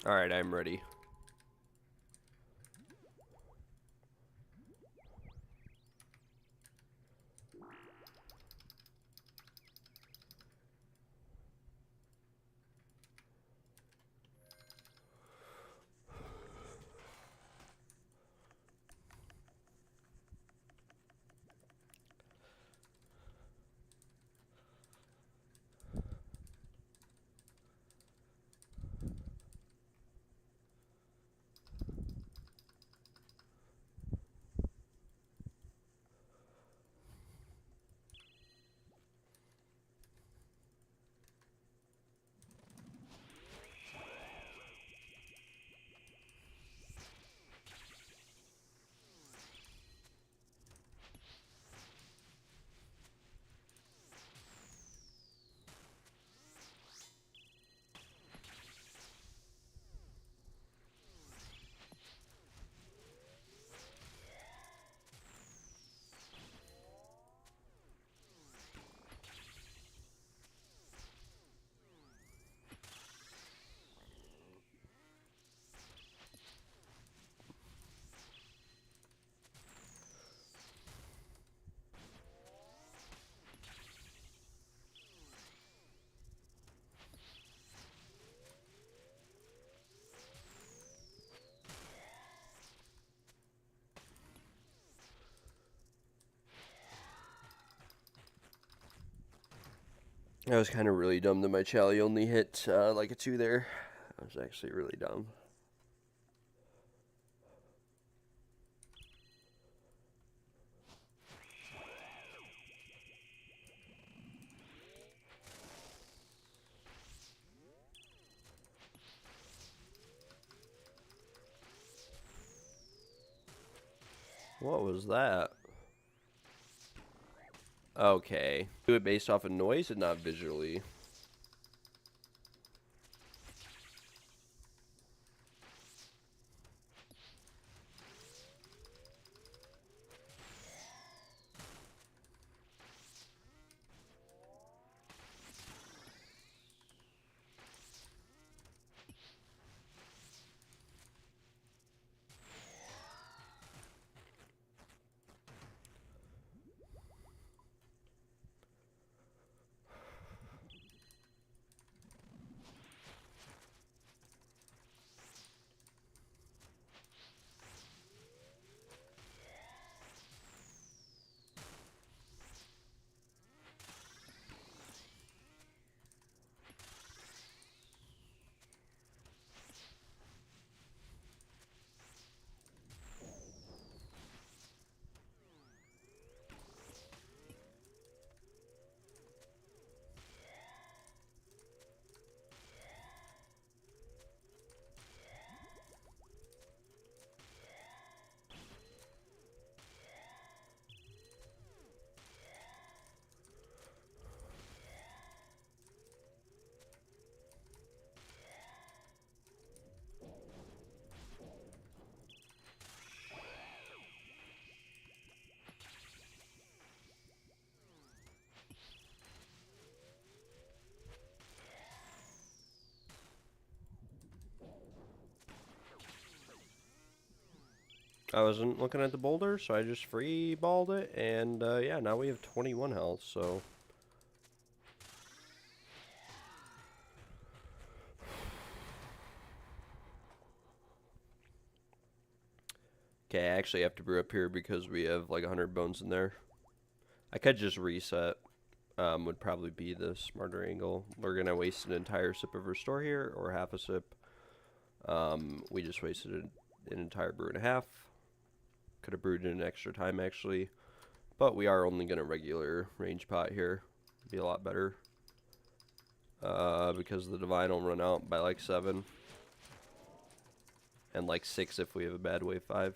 Alright, I'm ready. That was kind of really dumb that my Chally only hit like a 2 there. That was actually really dumb. What was that? Okay. Do it based off of noise and not visually. I wasn't looking at the boulder, so I just free balled it, and yeah, now we have 21 health, so. Okay, I actually have to brew up here because we have like 100 bones in there. I could just reset, would probably be the smarter angle. We're going to waste an entire sip of restore here, or half a sip. We just wasted an entire brew and a half. Could have brewed in an extra time actually, but we are only going to regular range pot here. Be a lot better. Because the divine will run out by like 7. And like 6 if we have a bad wave 5.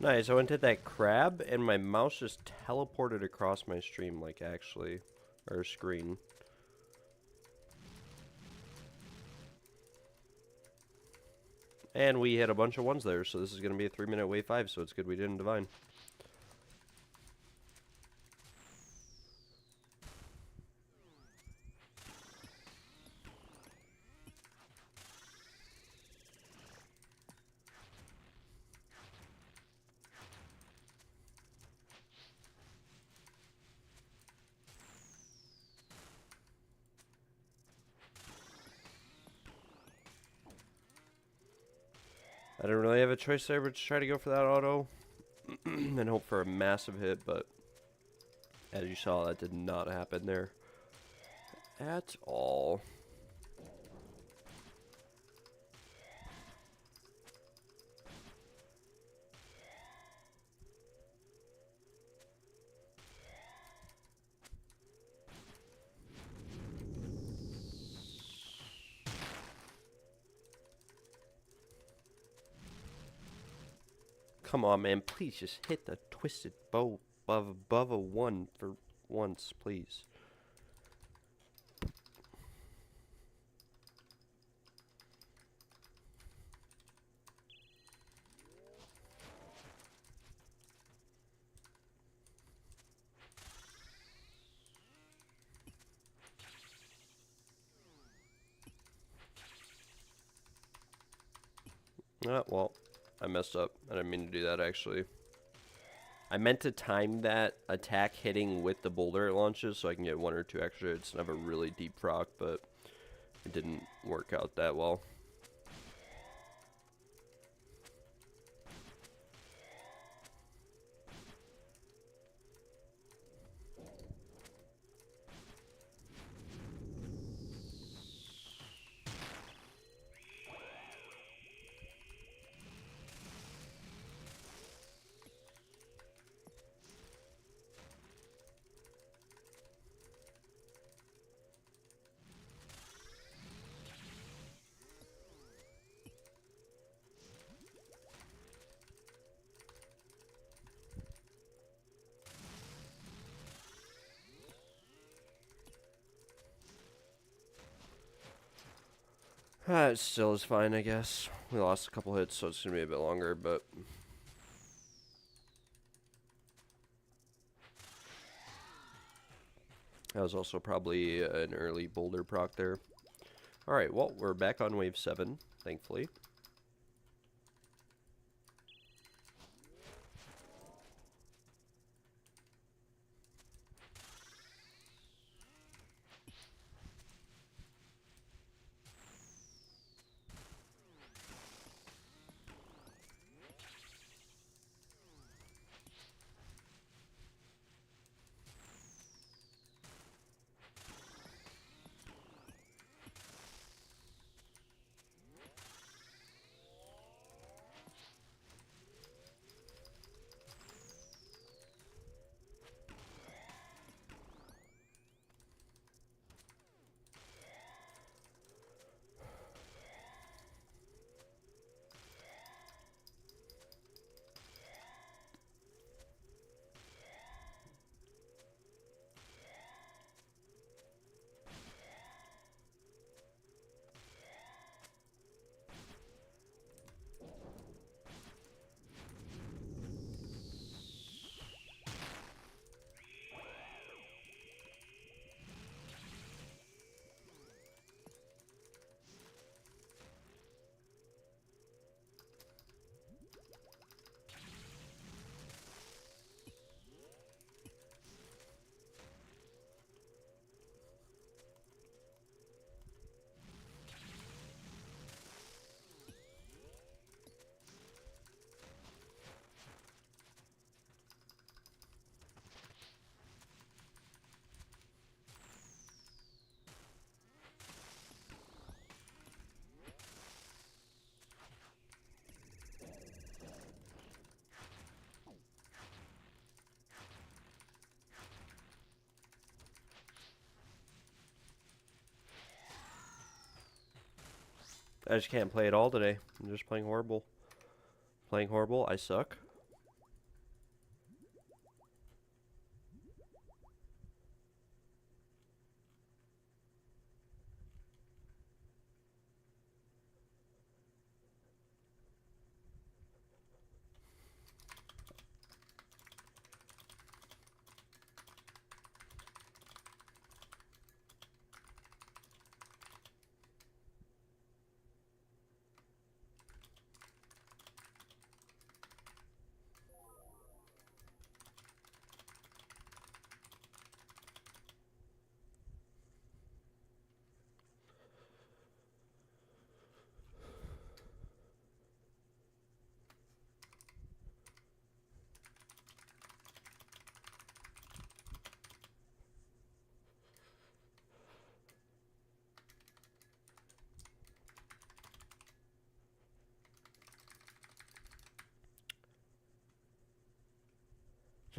Nice, I went to that crab, and my mouse just teleported across my stream, like, actually. Or screen. And we hit a bunch of ones there, so this is going to be a 3-minute wave 5, so it's good we didn't divine. I didn't really have a choice there but to try to go for that auto and hope for a massive hit, but as you saw, that did not happen there at all. Come on, man. Please just hit the twisted bow above a 1 for once, please. Well, I messed up. I didn't mean to do that, actually. I meant to time that attack hitting with the boulder it launches so I can get 1 or 2 extra hits and have a really deep proc, but it didn't work out that well. It still is fine, I guess. We lost a couple hits, so it's going to be a bit longer, but... that was also probably an early boulder proc there. Alright, well, we're back on wave 7, thankfully. I just can't play at all today. I'm just playing horrible. Playing horrible, I suck.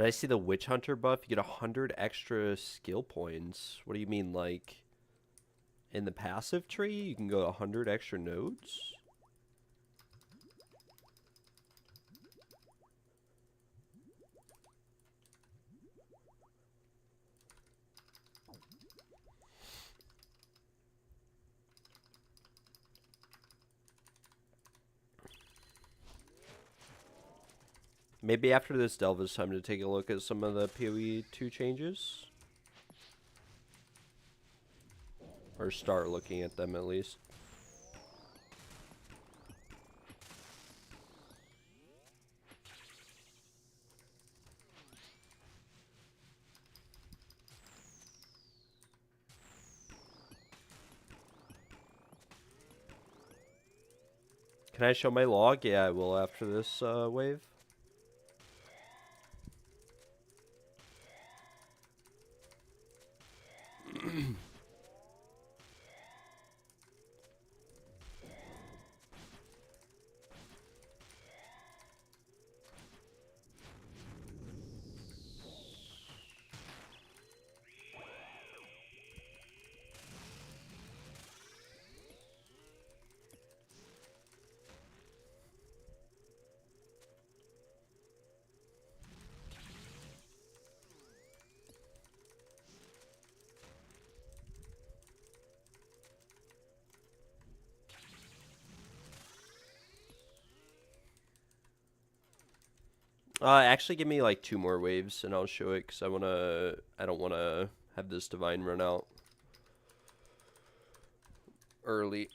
Did I see the Witch Hunter buff? You get 100 extra skill points. What do you mean, like, in the passive tree, you can go 100 extra nodes? Maybe after this delve, it's time to take a look at some of the PoE 2 changes. Or start looking at them at least. Can I show my log? Yeah, I will after this wave. Actually, give me like 2 more waves, and I'll show it because I don't wanna have this divine run out early.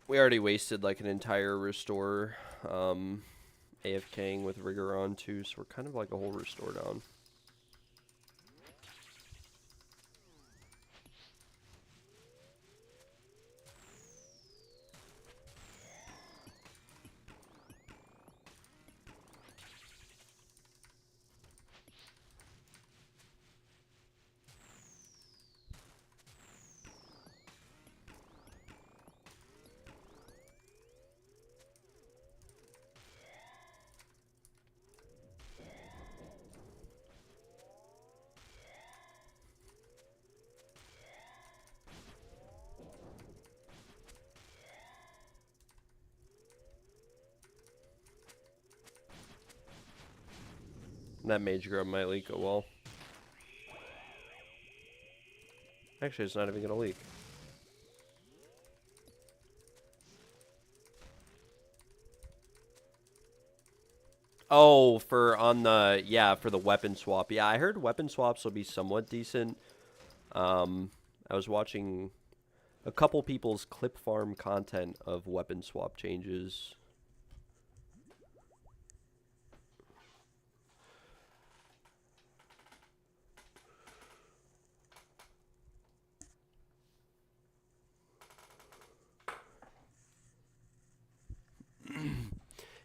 We already wasted like an entire restore, AFKing with rigor on too, so we're kind of like a whole restore down. That mage grub might leak a wall. Actually, it's not even gonna leak. Oh, for the weapon swap. Yeah, I heard weapon swaps will be somewhat decent. I was watching a couple people's clip farm content of weapon swap changes.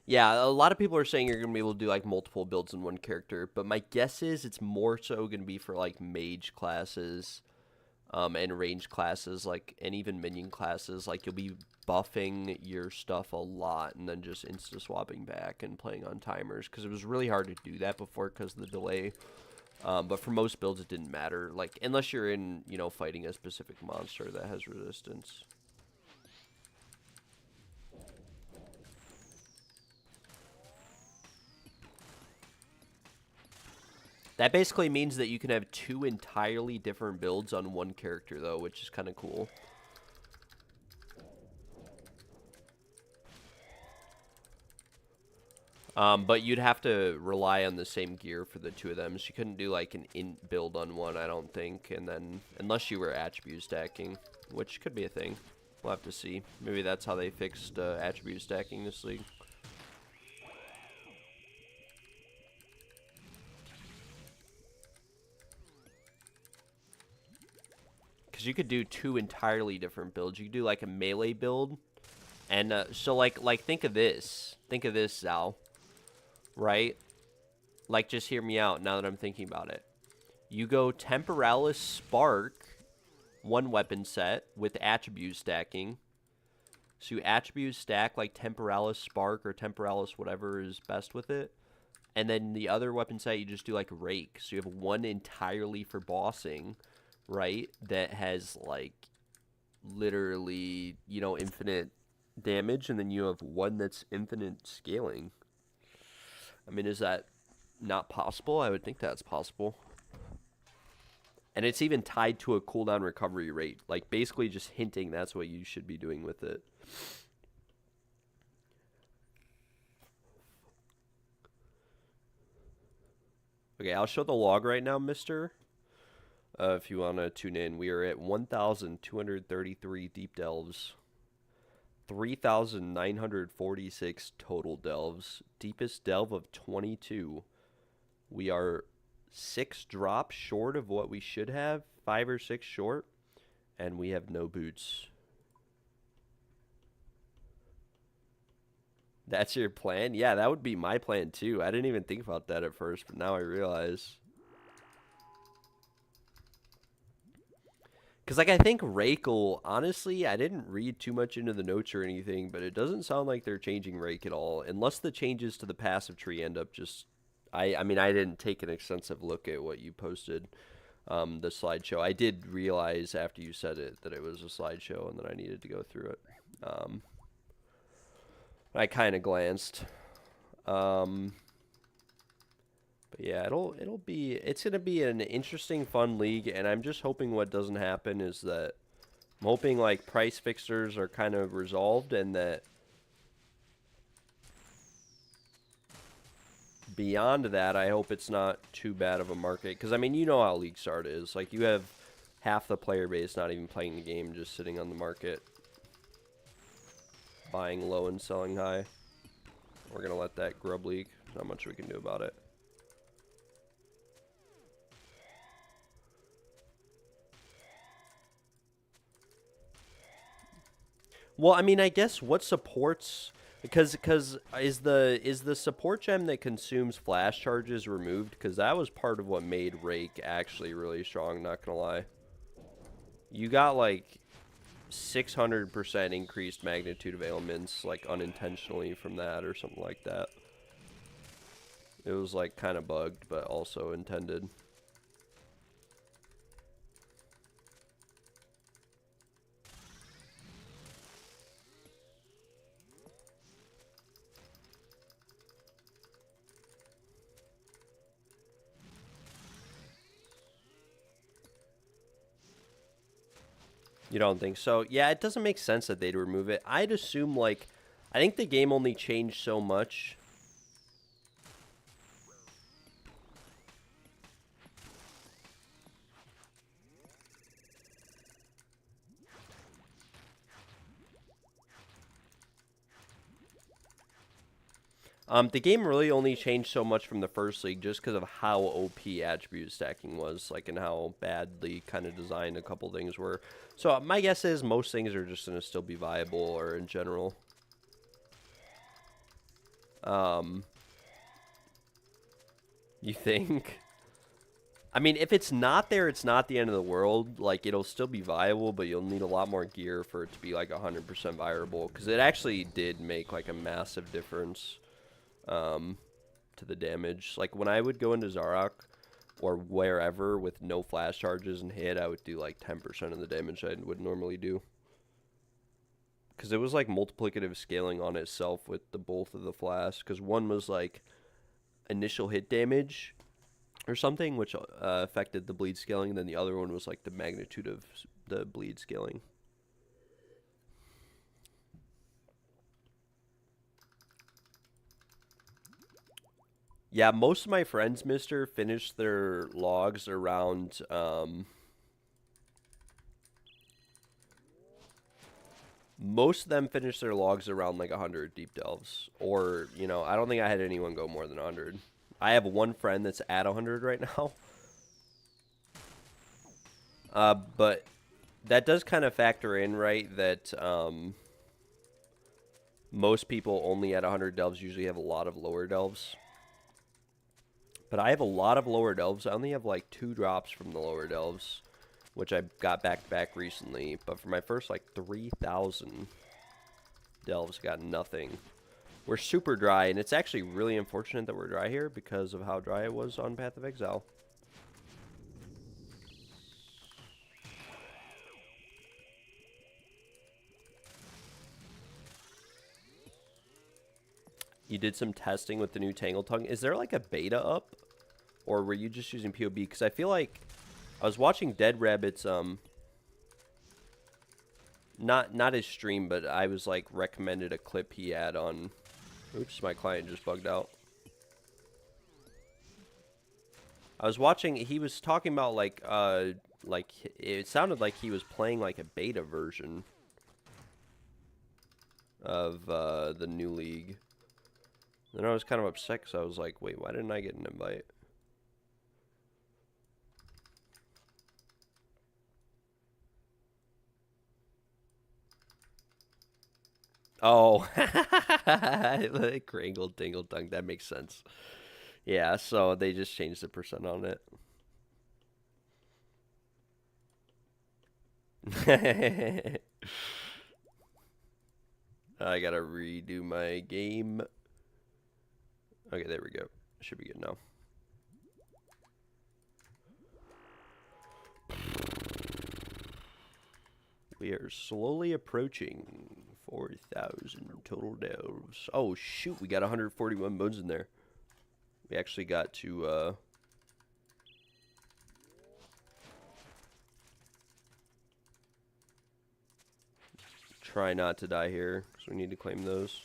Yeah, a lot of people are saying you're going to be able to do like multiple builds in one character, but my guess is it's more so going to be for like mage classes and range classes, like, and even minion classes. Like, you'll be buffing your stuff a lot and then just insta-swapping back and playing on timers, because it was really hard to do that before because of the delay. But for most builds, it didn't matter, like, unless you're in, you know, fighting a specific monster that has resistance. That basically means that you can have 2 entirely different builds on one character, though, which is kind of cool. But you'd have to rely on the same gear for the 2 of them, so you couldn't do, like, an int build on one, I don't think, and then, unless you were attribute stacking, which could be a thing. We'll have to see. Maybe that's how they fixed attribute stacking this league. Because you could do 2 entirely different builds. You could do like a melee build, and so like think of this, Zal, right? Like, just hear me out now that I'm thinking about it. You go Temporalis Spark, 1 weapon set with attribute stacking. So you attribute stack like Temporalis Spark or Temporalis whatever is best with it, And then the other weapon set, you just do like rake. So you have one entirely for bossing, right? That has like literally, you know, infinite damage. And then you have one that's infinite scaling. I mean, is that not possible? I would think that's possible. And it's even tied to a cooldown recovery rate. Like basically just hinting that's what you should be doing with it. Okay, I'll show the log right now, mister. If you want to tune in, we are at 1,233 deep delves, 3,946 total delves, deepest delve of 22. We are 6 drops short of what we should have, 5 or 6 short, and we have no boots. That's your plan? Yeah, that would be my plan too. I didn't even think about that at first, but now I realize. Because, like, I think Rake will, honestly, I didn't read too much into the notes or anything, but it doesn't sound like they're changing Rake at all. Unless the changes to the passive tree end up just, I mean, I didn't take an extensive look at what you posted, the slideshow. I did realize after you said it that it was a slideshow and that I needed to go through it. I kind of glanced. But yeah, it's gonna be an interesting, fun league, and I'm just hoping what doesn't happen is that I'm hoping like price fixers are kind of resolved, and that beyond that, I hope it's not too bad of a market. Because I mean, you know how League Start is. Like you have half the player base not even playing the game, just sitting on the market, buying low and selling high. We're gonna let that grub leak. Not much we can do about it. Well, I mean, I guess what supports, because is the support gem that consumes flash charges removed? Because that was part of what made Rake actually really strong. Not gonna lie, you got like 600% increased magnitude of ailments, like unintentionally from that or something like that. It was like kind of bugged, but also intended. You don't think so? Yeah, it doesn't make sense that they'd remove it. I'd assume, like, I think the game only changed so much. The game really only changed so much from the first league just because of how OP attribute stacking was, like, and how badly kind of designed a couple things were. So my guess is most things are just going to still be viable, or in general. You think? I mean, if it's not there, it's not the end of the world. Like, it'll still be viable, but you'll need a lot more gear for it to be, like, 100% viable. Because it actually did make, like, a massive difference to the damage. Like, when I would go into Zarok or wherever with no flash charges and hit, I would do, like, 10% of the damage I would normally do. Because it was, like, multiplicative scaling on itself with the both of the flasks. Because one was, like, initial hit damage or something, which affected the bleed scaling, and then the other one was like the magnitude of the bleed scaling. Yeah, most of my friends, mister, finished their logs around most of them finished their logs around like 100 deep delves, or, you know, I don't think I had anyone go more than 100. I have one friend that's at 100 right now. But that does kind of factor in, right, that most people only at 100 delves usually have a lot of lower delves. But I have a lot of lower delves. I only have like 2 drops from the lower delves, which I got back to back recently. But for my first like 3,000 delves, got nothing. We're super dry, and it's actually really unfortunate that we're dry here because of how dry it was on Path of Exile. You did some testing with the new Tangle Tongue. Is there like a beta up? Or were you just using POB? Because I feel like I was watching Dead Rabbit's, not his stream, but I was like recommended a clip he had on. Oops, my client just bugged out. I was watching. He was talking about like it sounded like he was playing like a beta version of the new league. Then I was kind of upset because I was like, wait, why didn't I get an invite? Oh, Kringle Dingle Dunk. That makes sense. Yeah, so they just changed the percent on it. I gotta redo my game. Okay, there we go. Should be good now. We are slowly approaching 4,000 total delves. Oh, shoot. We got 141 bones in there. We actually got to, try not to die here, because we need to claim those.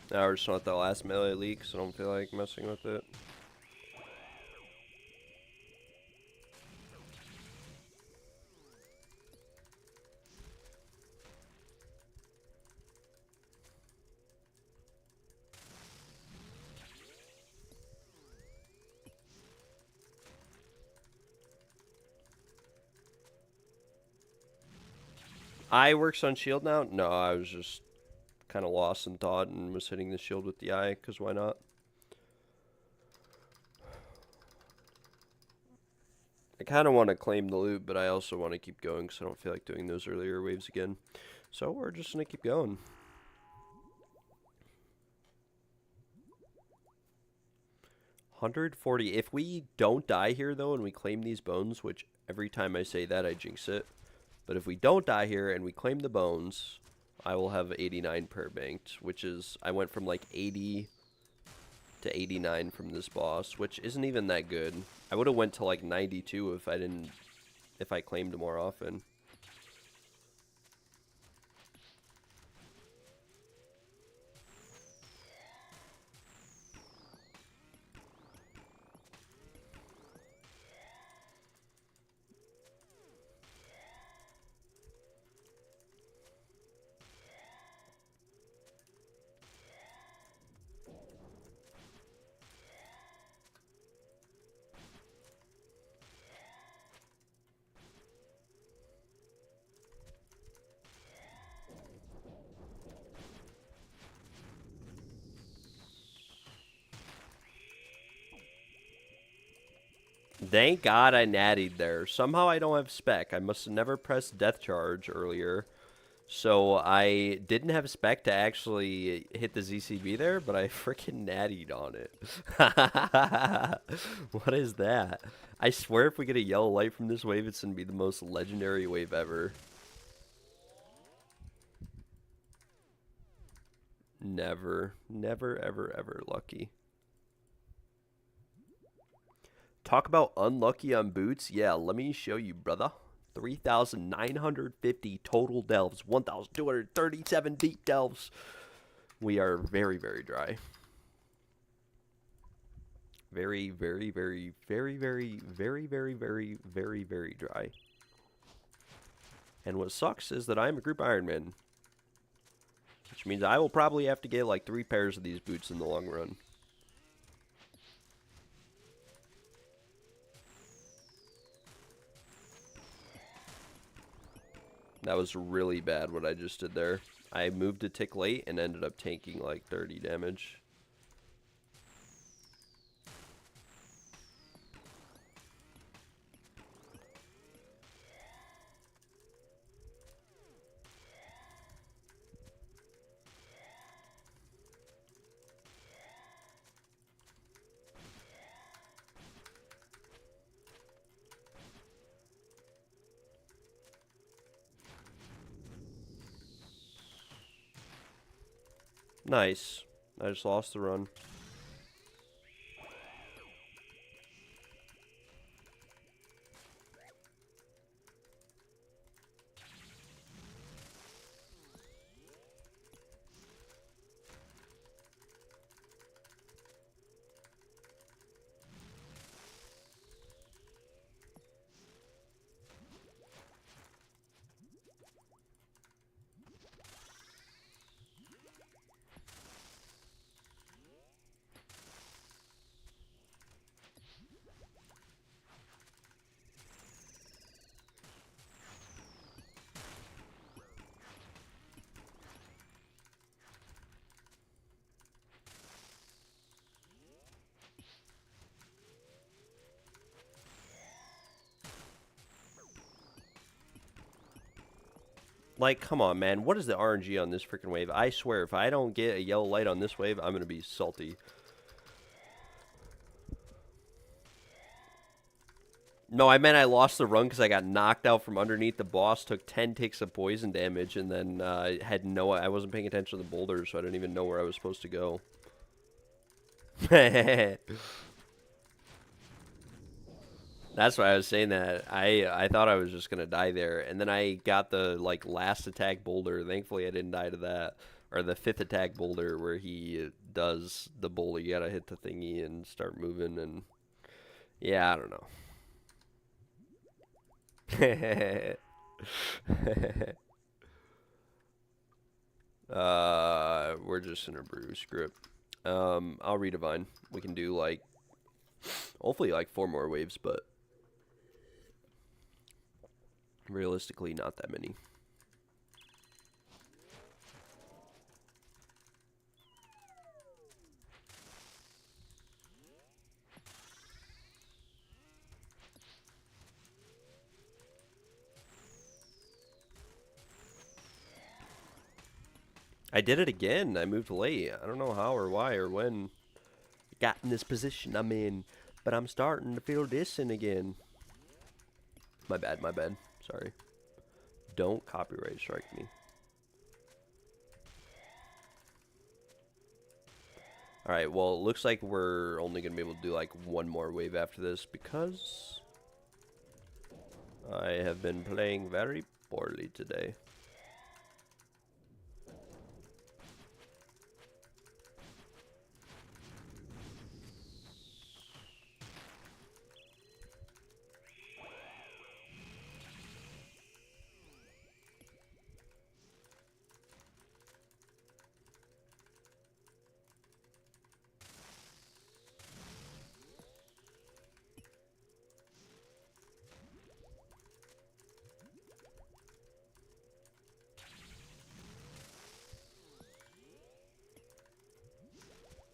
Now we're just not that last melee leak, so I don't feel like messing with it. Eye works on shield now? No, I was just kind of lost in thought and was hitting the shield with the eye, because why not? I kind of want to claim the loot, but I also want to keep going because I don't feel like doing those earlier waves again. So we're just going to keep going. $140. If we don't die here, though, and we claim these bones, which every time I say that, I jinx it. But if we don't die here and we claim the bones, I will have 89 per banked, which is, I went from like 80 to 89 from this boss, which isn't even that good. I would have went to like 92 if I claimed more often. Thank God I nattied there. Somehow I don't have spec. I must have never pressed death charge earlier. So I didn't have spec to actually hit the ZCB there, but I freaking nattied on it. What is that? I swear if we get a yellow light from this wave, it's going to be the most legendary wave ever. Never, never, ever, ever lucky. Talk about unlucky on boots. Yeah, let me show you, brother. 3,950 total delves. 1,237 deep delves. We are very, very dry. Very, very, very, very, very, very, very, very, very, very dry. And what sucks is that I'm a group Ironman. Which means I will probably have to get like 3 pairs of these boots in the long run. That was really bad what I just did there. I moved a tick late and ended up taking like 30 damage. Nice. I just lost the run. Like, come on, man. What is the RNG on this freaking wave? I swear, if I don't get a yellow light on this wave, I'm going to be salty. No, I meant I lost the run because I got knocked out from underneath the boss, took 10 ticks of poison damage, and then I wasn't paying attention to the boulders, so I didn't even know where I was supposed to go. That's why I was saying that. I thought I was just going to die there. And then I got the, like, last attack boulder. Thankfully, I didn't die to that. Or the 5th attack boulder where he does the boulder. You got to hit the thingy and start moving. And, yeah, I don't know. We're just in a brew script. I'll redivine. We can do, like, hopefully, like, 4 more waves, but realistically, not that many. I did it again. I moved late. I don't know how or why or when I got in this position I'm in, but I'm starting to feel distant again. My bad, my bad. Sorry. Don't copyright strike me. Alright, well, it looks like we're only going to be able to do like 1 more wave after this because I have been playing very poorly today.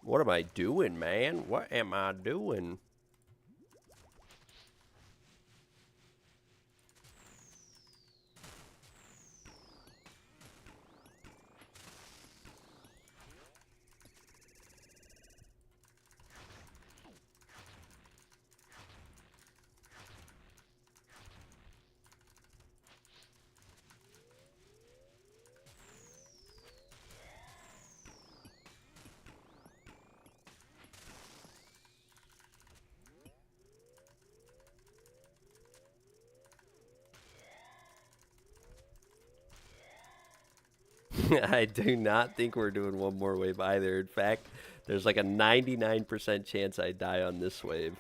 What am I doing, man? What am I doing? I do not think we're doing 1 more wave either. In fact, There's like a 99% chance I die on this wave.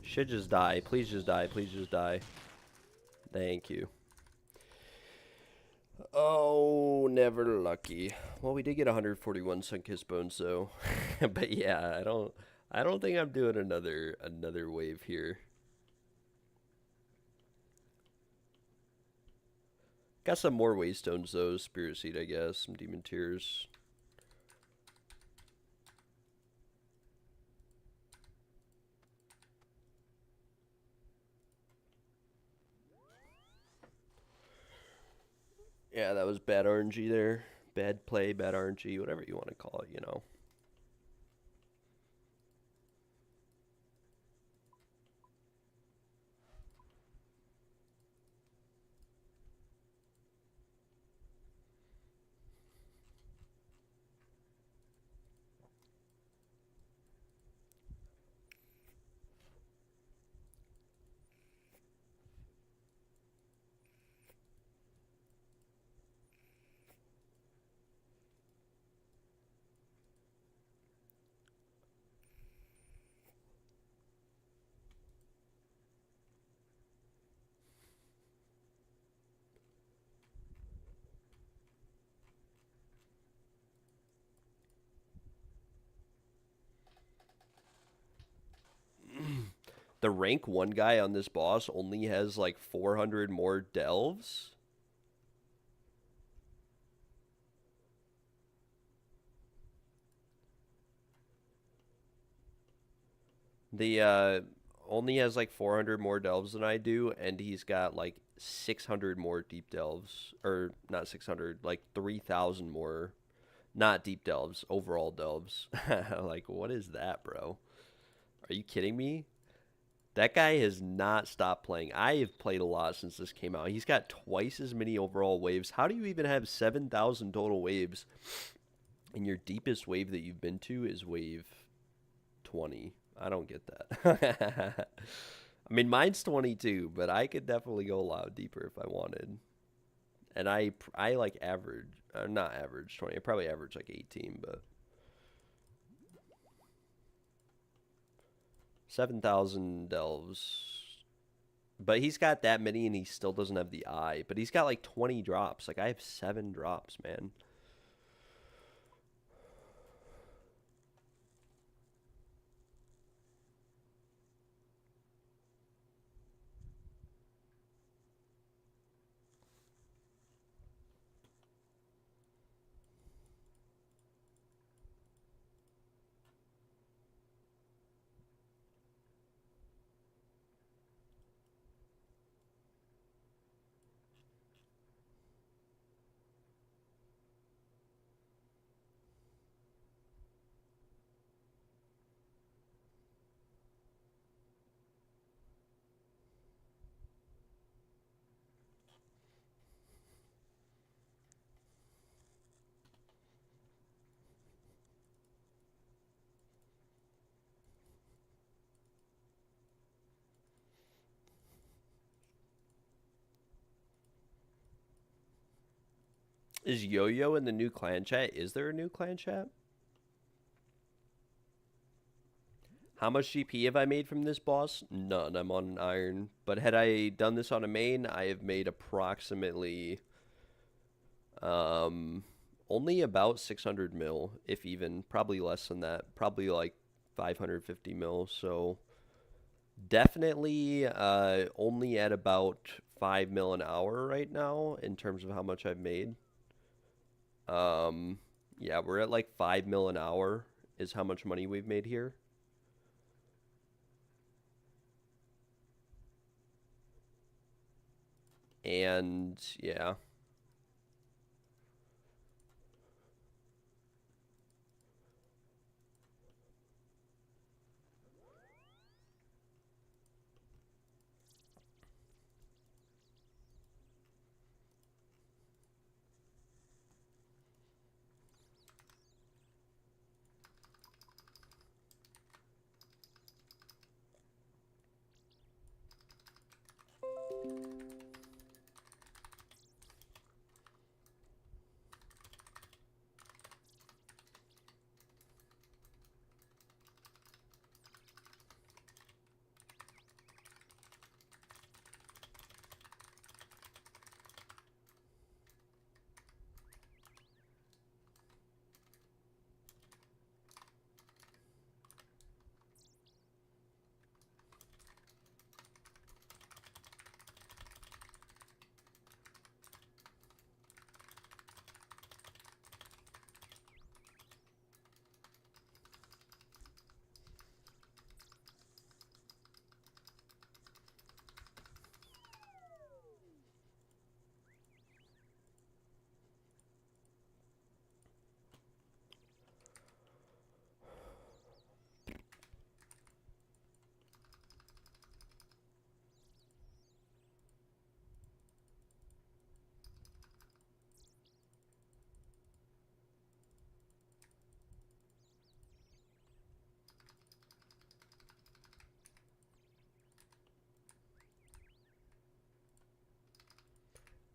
Should just die. Please just die. Please just die. Thank you. Oh, never lucky. Well, we did get 141 Sunkissed Bones though. But yeah, I don't think I'm doing another wave here. Got some more Waystones though, Spirit Seed I guess, some Demon Tears. Yeah, that was bad RNG there. Bad play, bad RNG, whatever you want to call it, you know. The rank 1 guy on this boss only has like 400 more delves. The only has like 400 more delves than I do, and he's got like 600 more deep delves, or not 600, like 3,000 more, not deep delves, overall delves. Like, what is that, bro? Are you kidding me? That guy has not stopped playing. I have played a lot since this came out. He's got twice as many overall waves. How do you even have 7,000 total waves? And your deepest wave that you've been to is wave 20. I don't get that. I mean, mine's 22, but I could definitely go a lot deeper if I wanted. And I like average, not average 20. I probably average like 18, but 7,000 delves. But he's got that many and he still doesn't have the eye. But he's got like 20 drops. Like I have 7 drops, man. Is Yo-Yo in the new clan chat? Is there a new clan chat? How much GP have I made from this boss? None. I'm on an iron. But had I done this on a main, I have made approximately only about 600 mil, if even. Probably less than that. Probably like 550 mil. So definitely only at about 5 mil an hour right now in terms of how much I've made. Yeah, we're at like 5 mil an hour is how much money we've made here. And yeah.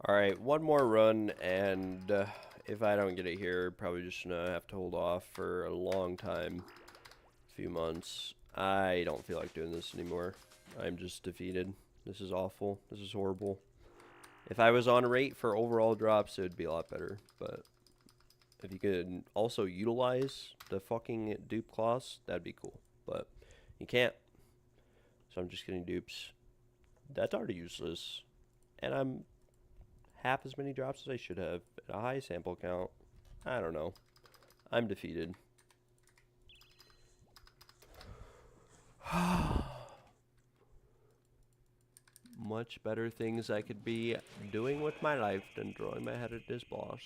Alright, one more run, and if I don't get it here, probably just gonna have to hold off for a long time. A few months. I don't feel like doing this anymore. I'm just defeated. This is awful. This is horrible. If I was on rate for overall drops, it would be a lot better. But if you could also utilize the fucking dupe class, that'd be cool. But you can't. So I'm just getting dupes. That's already useless. And I'm half as many drops as I should have at a high sample count. I don't know. I'm defeated. Much better things I could be doing with my life than throwing my head at this boss.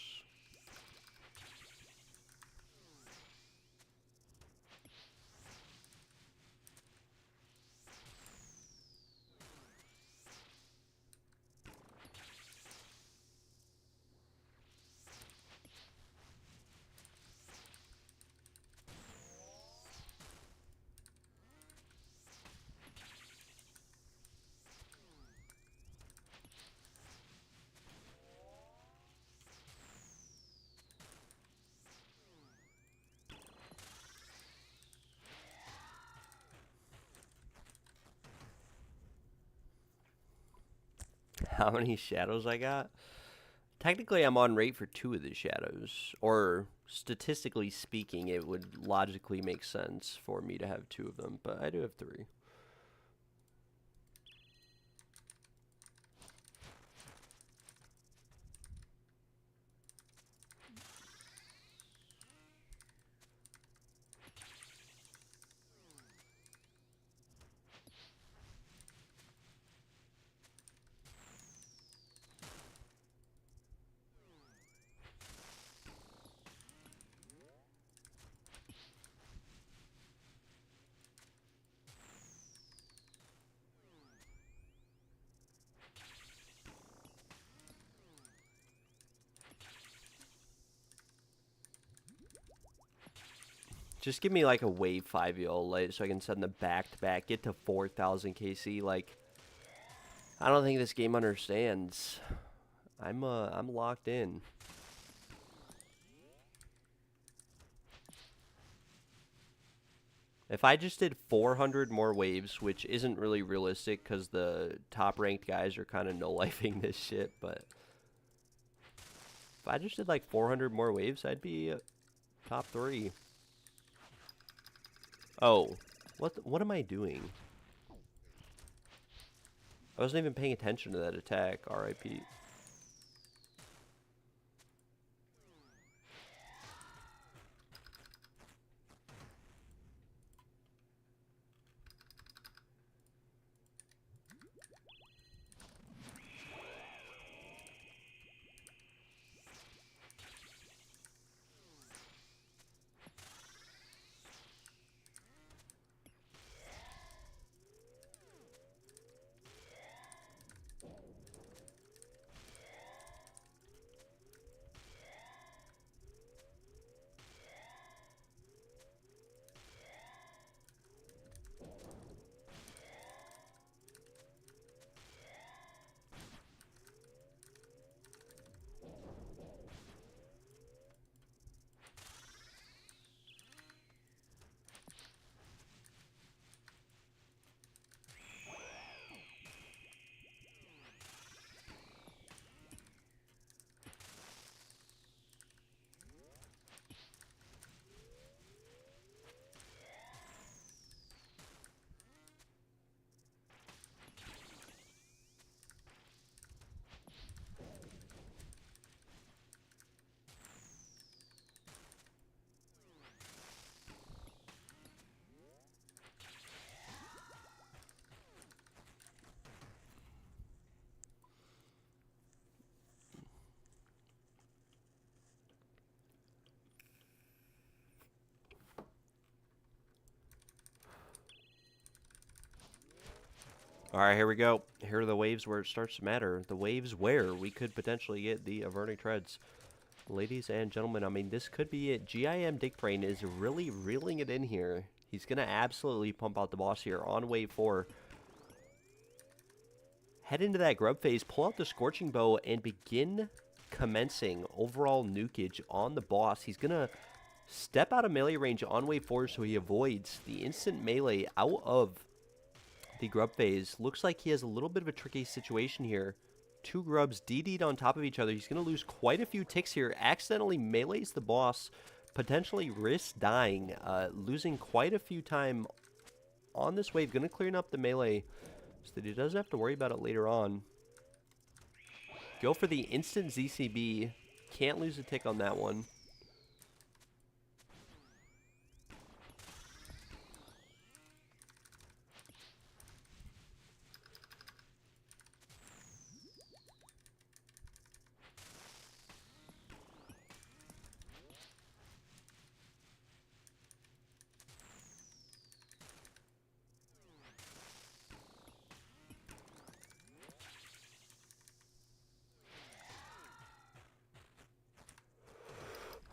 How many shadows I got? Technically, I'm on rate for 2 of the shadows. Or, statistically speaking, it would logically make sense for me to have 2 of them. But I do have 3. Just give me like a wave 5 EL light so I can send them back to back, get to 4,000 KC. Like, I don't think this game understands. I'm locked in. If I just did 400 more waves, which isn't really realistic because the top ranked guys are kind of no-lifing this shit, but if I just did like 400 more waves, I'd be top 3. Oh, what am I doing? I wasn't even paying attention to that attack, RIP. Alright, here we go. Here are the waves where it starts to matter. The waves where we could potentially get the Avernic Treads. Ladies and gentlemen, I mean, this could be it. GIM Dickbrain is really reeling it in here. He's going to absolutely pump out the boss here on wave 4. head into that grub phase, pull out the Scorching Bow, and begin commencing overall nukage on the boss. He's going to step out of melee range on wave 4 so he avoids the instant melee out of the grub phase. Looks like he has a little bit of a tricky situation here. 2 grubs DD'd on top of each other. He's going to lose quite a few ticks here. Accidentally melees the boss. Potentially risks dying. Losing quite a few time on this wave. Going to clear up the melee so that he doesn't have to worry about it later on. Go for the instant ZCB. Can't lose a tick on that one.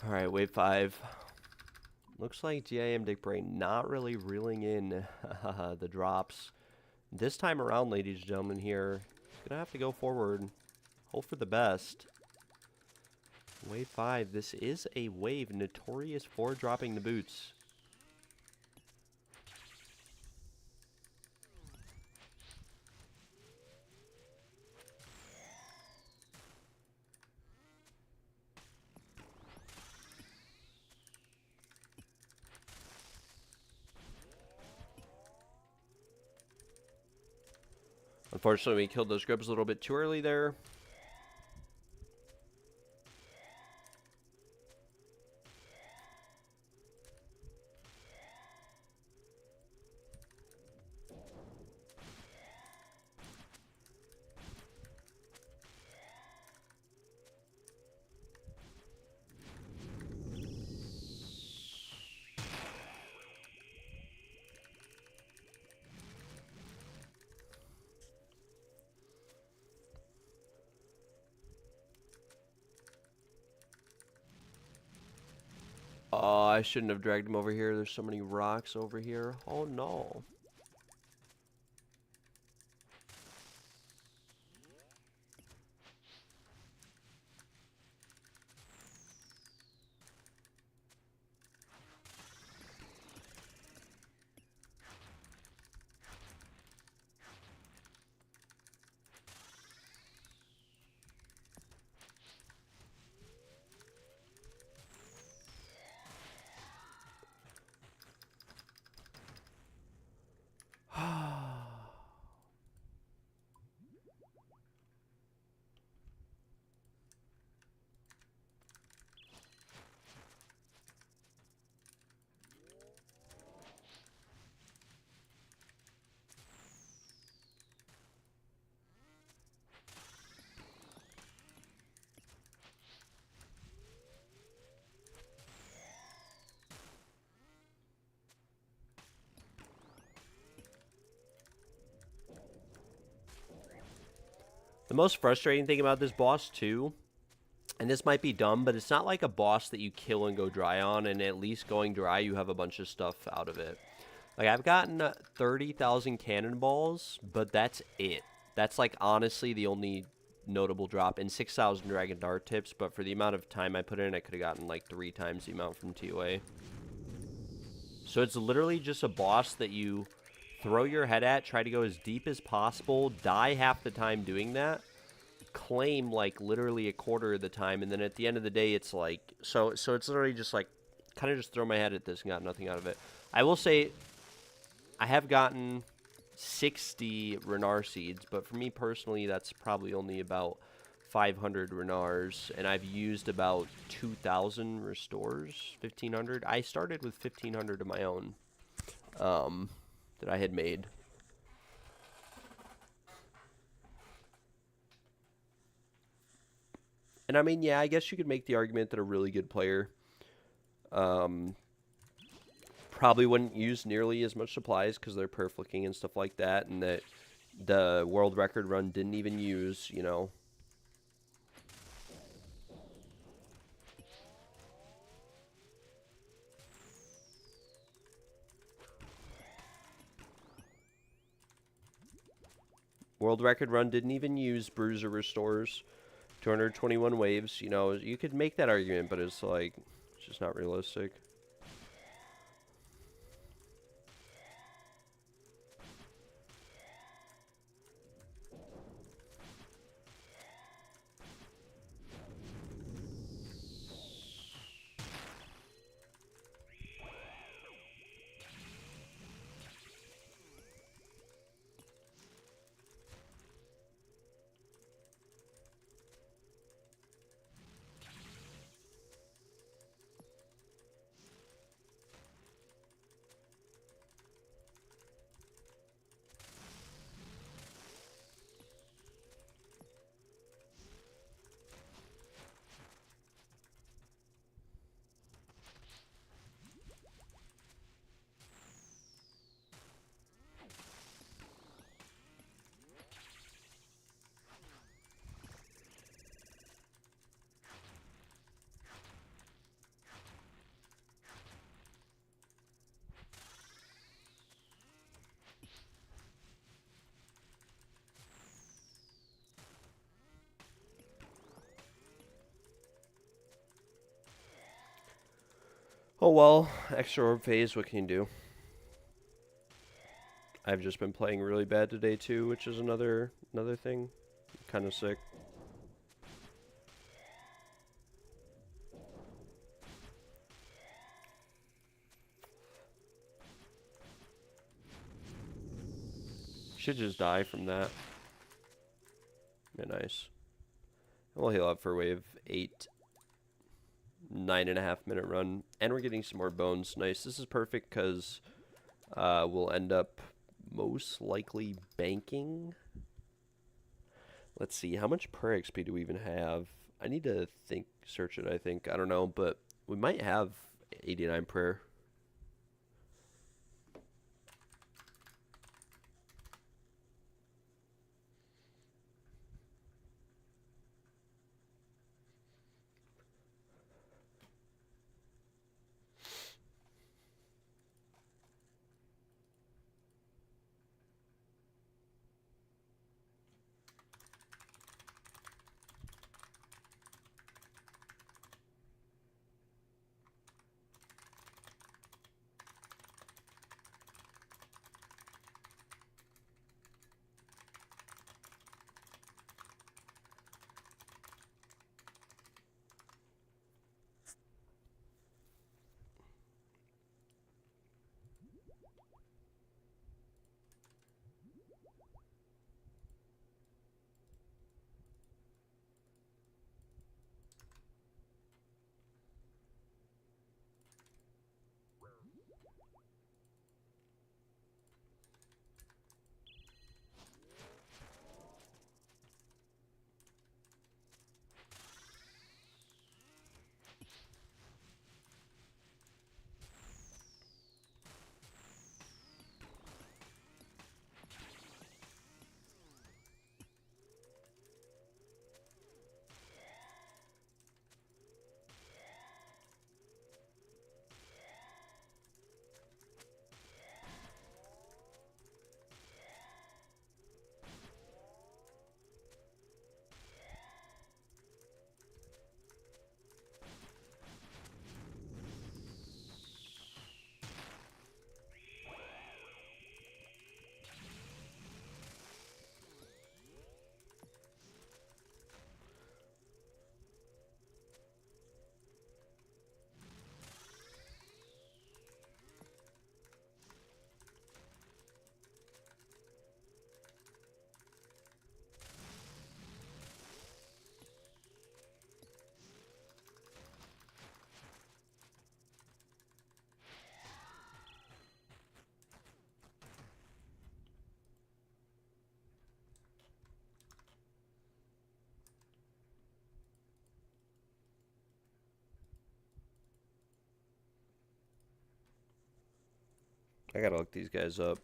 Alright, wave 5. Looks like GIM Dick Brain not really reeling in the drops. This time around, ladies and gentlemen, here, gonna have to go forward. Hope for the best. Wave 5. This is a wave notorious for dropping the boots. Unfortunately, we killed those grubs a little bit too early there. Oh, I shouldn't have dragged him over here. There's so many rocks over here. Oh, no. The most frustrating thing about this boss, too, and this might be dumb, but it's not like a boss that you kill and go dry on, and at least going dry, you have a bunch of stuff out of it. Like, I've gotten 30,000 cannonballs, but that's it. That's, like, honestly the only notable drop, and 6,000 Dragon Dart tips, but for the amount of time I put in, I could have gotten, like, 3 times the amount from TOA. So it's literally just a boss that you throw your head at, try to go as deep as possible, die half the time doing that, claim like literally a quarter of the time, and then at the end of the day it's like, so it's literally just like, kind of just throw my head at this and got nothing out of it. I will say, I have gotten 60 Renar seeds, but for me personally, that's probably only about 500 Renars, and I've used about 2,000 restores, 1,500. I started with 1,500 of my own. That I had made. And I mean, yeah, I guess you could make the argument that a really good player probably wouldn't use nearly as much supplies because they're perflicking and stuff like that, and that the world record run didn't even use, you know, World record run didn't even use bruiser restores. 221 waves. You know, you could make that argument, but it's like, it's just not realistic. Oh well, extra orb phase, what can you do? I've just been playing really bad today too, which is another thing. Kind of sick. Should just die from that. Yeah, nice. We'll heal up for wave 8. 9.5-minute run. And we're getting some more bones. Nice. This is perfect because we'll end up most likely banking. Let's see. How much prayer XP do we even have? I need to search it, I think. I don't know, but we might have 89 prayer. I gotta look these guys up.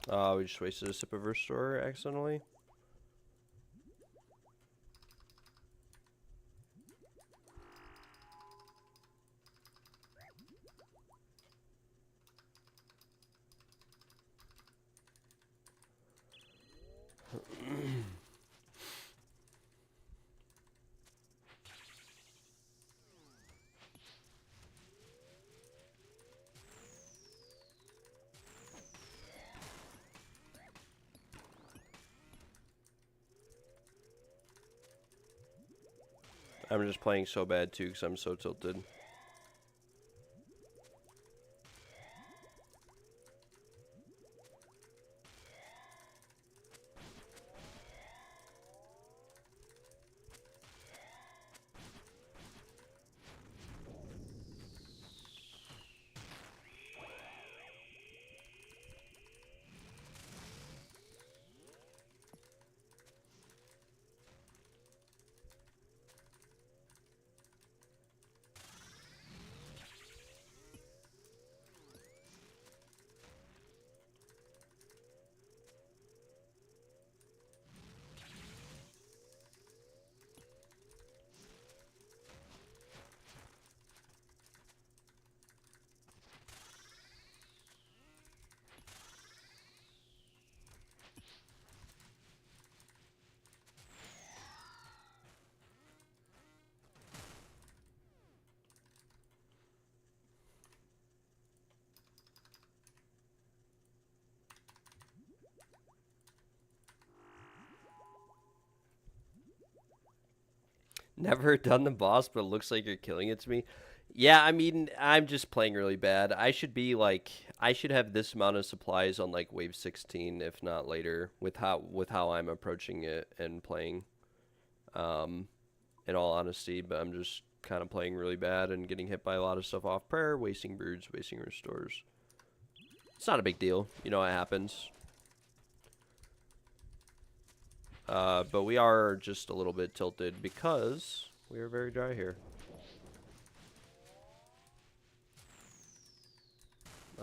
We just wasted a sip of Restore accidentally. I'm just playing so bad too because I'm so tilted. Never done the boss, but it looks like you're killing it to me. Yeah, I mean, I'm just playing really bad. I should be like, I should have this amount of supplies on like wave 16, if not later, with how I'm approaching it and playing. Um, in all honesty, but I'm just kind of playing really bad and getting hit by a lot of stuff off prayer, wasting broods, wasting restores. It's not a big deal, you know, it happens. But we are just a little bit tilted because we are very dry here.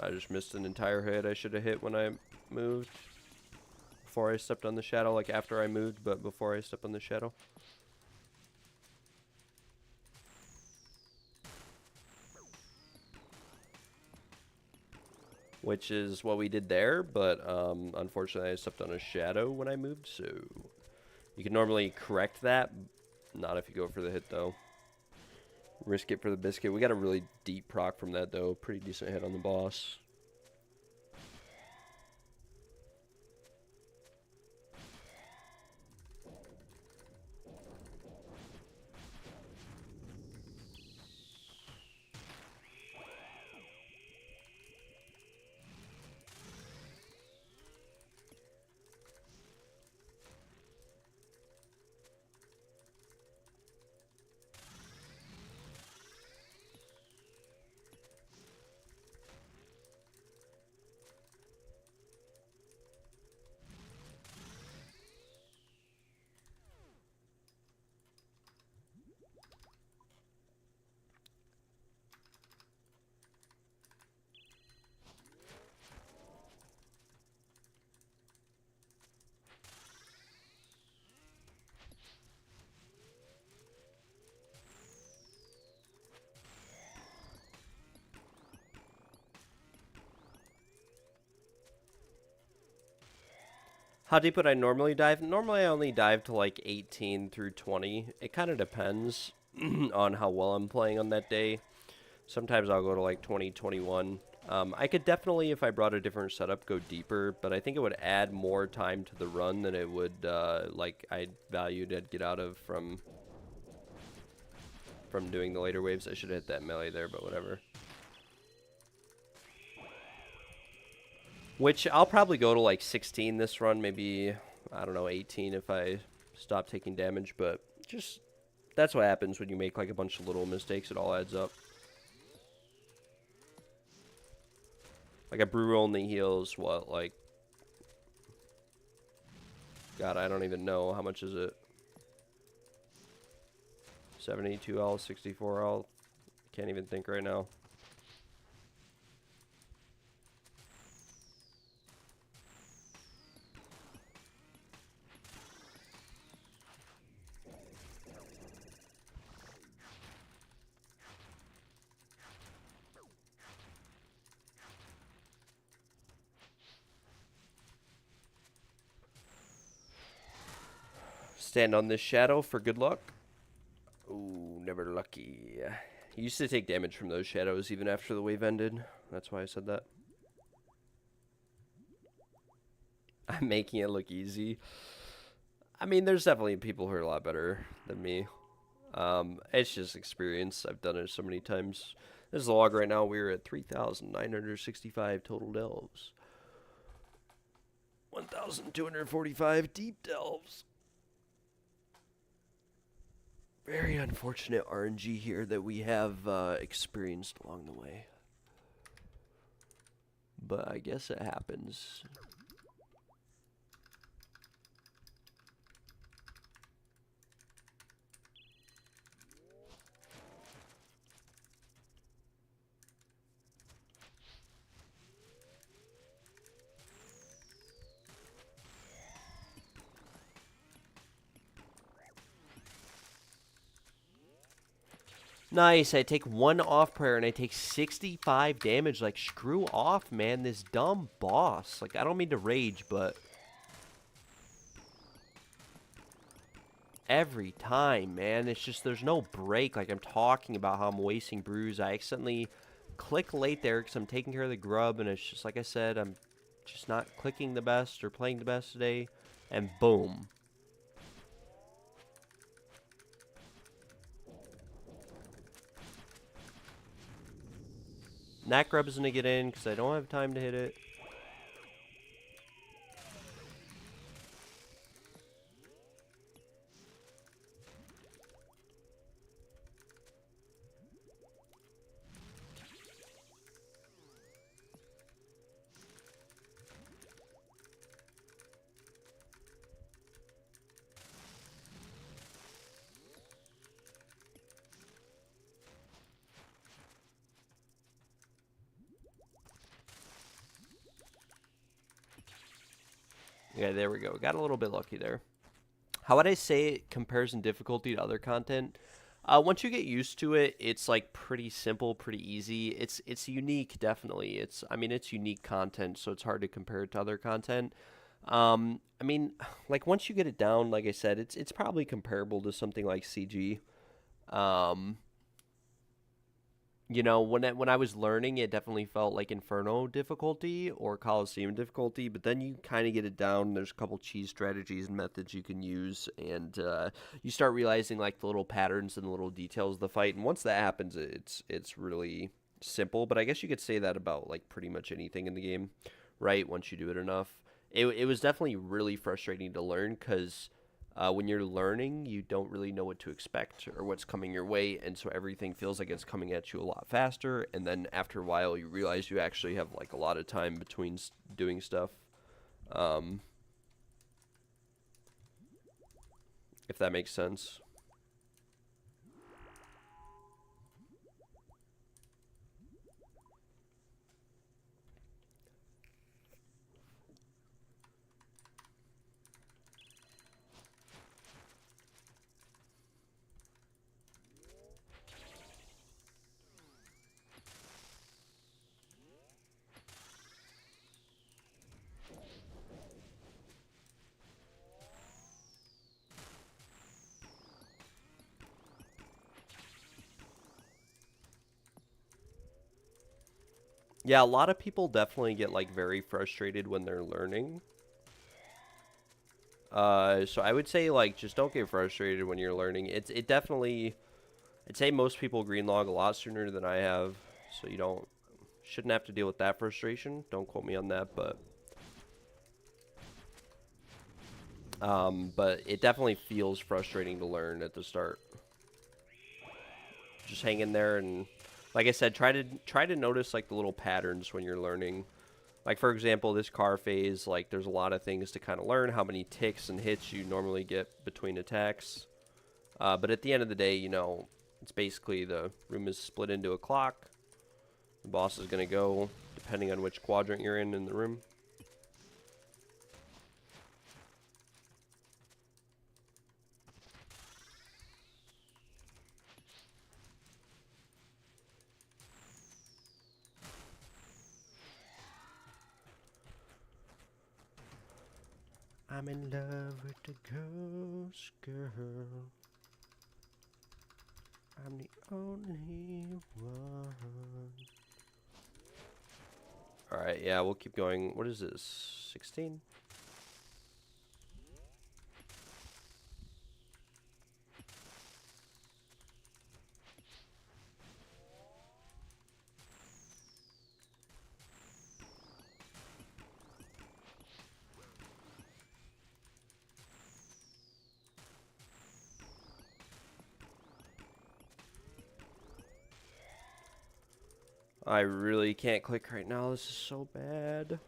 I just missed an entire hit I should have hit when I moved. Before I stepped on the shadow, like after I moved, but before I stepped on the shadow. Which is what we did there, but unfortunately I stepped on a shadow when I moved, so you can normally correct that. Not if you go for the hit, though. Risk it for the biscuit. We got a really deep proc from that, though. Pretty decent hit on the boss. How deep would I normally dive? Normally I only dive to like 18 through 20. It kind of depends on how well I'm playing on that day. Sometimes I'll go to like 20, 21. I could definitely, if I brought a different setup, go deeper, but I think it would add more time to the run than it would, like, I valued I'd get out of from doing the later waves. I should have hit that melee there, but whatever. Which I'll probably go to like 16 this run, maybe, I don't know, 18 if I stop taking damage, but just, that's what happens when you make like a bunch of little mistakes. It all adds up. Like a brew only heals what, like, God, I don't even know. How much is it? 72 health, 64 health. Can't even think right now. Stand on this shadow for good luck. Ooh, never lucky. You used to take damage from those shadows even after the wave ended. That's why I said that. I'm making it look easy. I mean, there's definitely people who are a lot better than me. It's just experience. I've done it so many times. This is the log right now. We're at 3,965 total delves. 1,245 deep delves. Very unfortunate RNG here that we have experienced along the way. But I guess it happens. Nice, I take one off prayer and I take 65 damage. Like, screw off, man. This dumb boss. Like, I don't mean to rage, but every time, man. It's just, there's no break. Like, I'm talking about how I'm wasting brews. I accidentally click late there because I'm taking care of the grub, and it's just, like I said, I'm just not clicking the best or playing the best today. And boom. That grub is going to get in because I don't have time to hit it. Yeah, there we go. Got a little bit lucky there. How would I say it compares in difficulty to other content? Once you get used to it, it's like pretty simple, pretty easy. It's unique, definitely. I mean, it's unique content, so it's hard to compare it to other content. I mean, like once you get it down, like I said, it's probably comparable to something like CG. Um, You know, when I was learning, it definitely felt like Inferno difficulty or Coliseum difficulty, but then you kind of get it down. There's a couple cheese strategies and methods you can use, and you start realizing like the little patterns and the little details of the fight. And once that happens, it's really simple. But I guess you could say that about like pretty much anything in the game, right? Once you do it enough, it was definitely really frustrating to learn because when you're learning, you don't really know what to expect or what's coming your way, and so everything feels like it's coming at you a lot faster, and then after a while, you realize you actually have, like, a lot of time between doing stuff, if that makes sense. Yeah, a lot of people definitely get, like, very frustrated when they're learning. So I would say, like, just don't get frustrated when you're learning. It definitely, I'd say most people green log a lot sooner than I have, so you shouldn't have to deal with that frustration. Don't quote me on that, but it definitely feels frustrating to learn at the start. Just hang in there and, like I said, try to notice like the little patterns when you're learning. Like for example, this car phase, like there's a lot of things to kind of learn, how many ticks and hits you normally get between attacks. But at the end of the day, you know, it's basically the room is split into a clock. The boss is going to go depending on which quadrant you're in the room. I'm in love with the ghost girl. I'm the only one. Alright, yeah, we'll keep going. What is this? 16? I really can't click right now. This is so bad.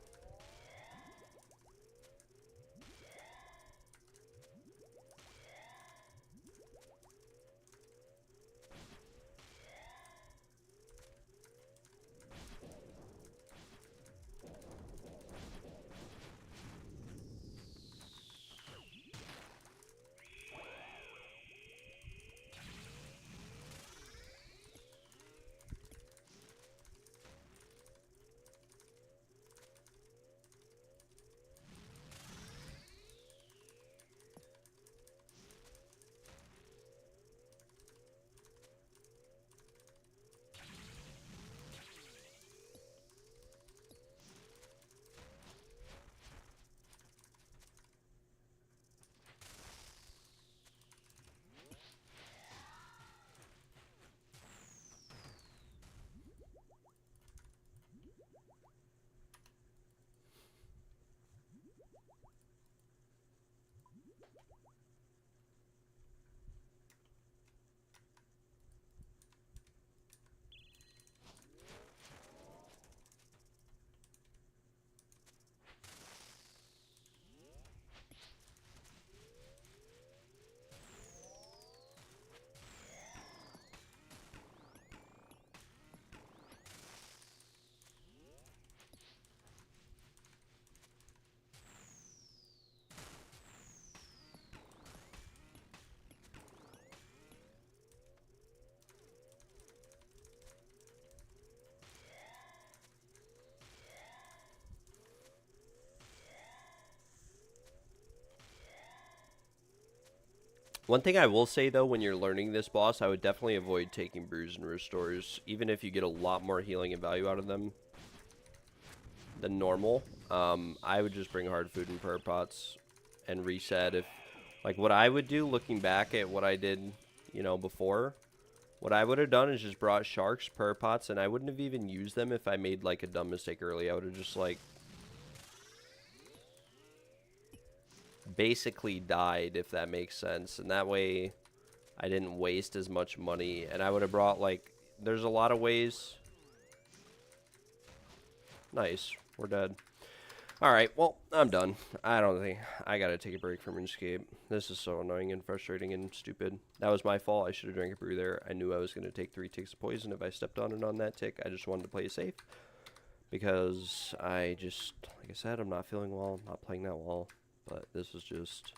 One thing I will say, though, when you're learning this boss, I would definitely avoid taking brews and restores, even if you get a lot more healing and value out of them than normal. I would just bring hard food and prayer pots and reset. If, like, what I would do, looking back at what I did, you know, before, what I would have done is just brought sharks, prayer pots, and I wouldn't have even used them if I made, like, a dumb mistake early. I would have just, like, basically died, if that makes sense, and that way I didn't waste as much money. And I would have brought, like, there's a lot of ways. Nice, we're dead. Alright, well, I'm done. I don't think I gotta take a break from RuneScape. This is so annoying and frustrating and stupid. That was my fault. I should have drank a brew there. I knew I was gonna take 3 ticks of poison if I stepped on it on that tick. I just wanted to play safe because I just, like I said, I'm not feeling well. I'm not playing that well. But this is just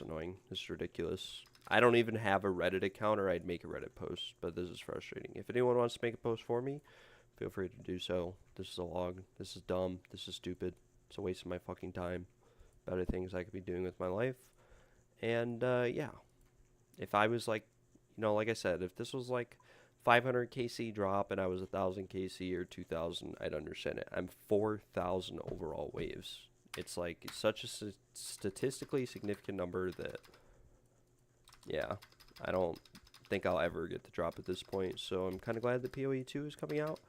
annoying. This is ridiculous. I don't even have a Reddit account, or I'd make a Reddit post, but this is frustrating. If anyone wants to make a post for me, feel free to do so. This is a log. This is dumb. This is stupid. It's a waste of my fucking time. Better things I could be doing with my life. And, yeah. If I was like, you know, like I said, if this was like 500 KC drop and I was 1,000 KC or 2,000, I'd understand it. I'm 4,000 overall waves. It's like such a statistically significant number that, yeah, I don't think I'll ever get the drop at this point. So I'm kind of glad the PoE 2 is coming out.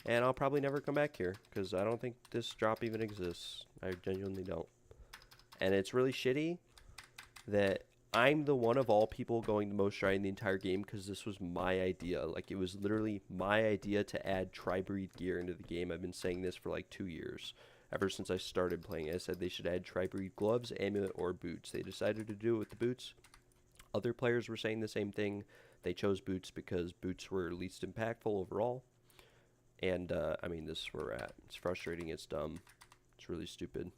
And I'll probably never come back here because I don't think this drop even exists. I genuinely don't. And it's really shitty that I'm the one of all people going the most dry in the entire game because this was my idea. Like, it was literally my idea to add tri-breed gear into the game. I've been saying this for like 2 years. Ever since I started playing, I said they should add tri-breed gloves, amulet, or boots. They decided to do it with the boots. Other players were saying the same thing. They chose boots because boots were least impactful overall. And, I mean, this is where we're at. It's frustrating. It's dumb. It's really stupid.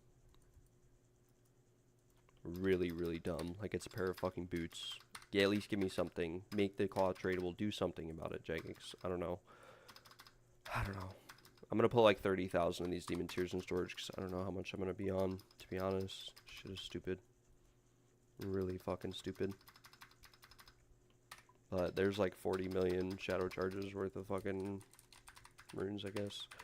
Really, really dumb. Like, it's a pair of fucking boots. Yeah, at least give me something. Make the claw tradable. Do something about it, Jagex. I don't know. I don't know. I'm going to put like 30,000 in these demon tears in storage because I don't know how much I'm going to be on, to be honest. Shit is stupid. Really fucking stupid. But there's like 40 million shadow charges worth of fucking runes, I guess.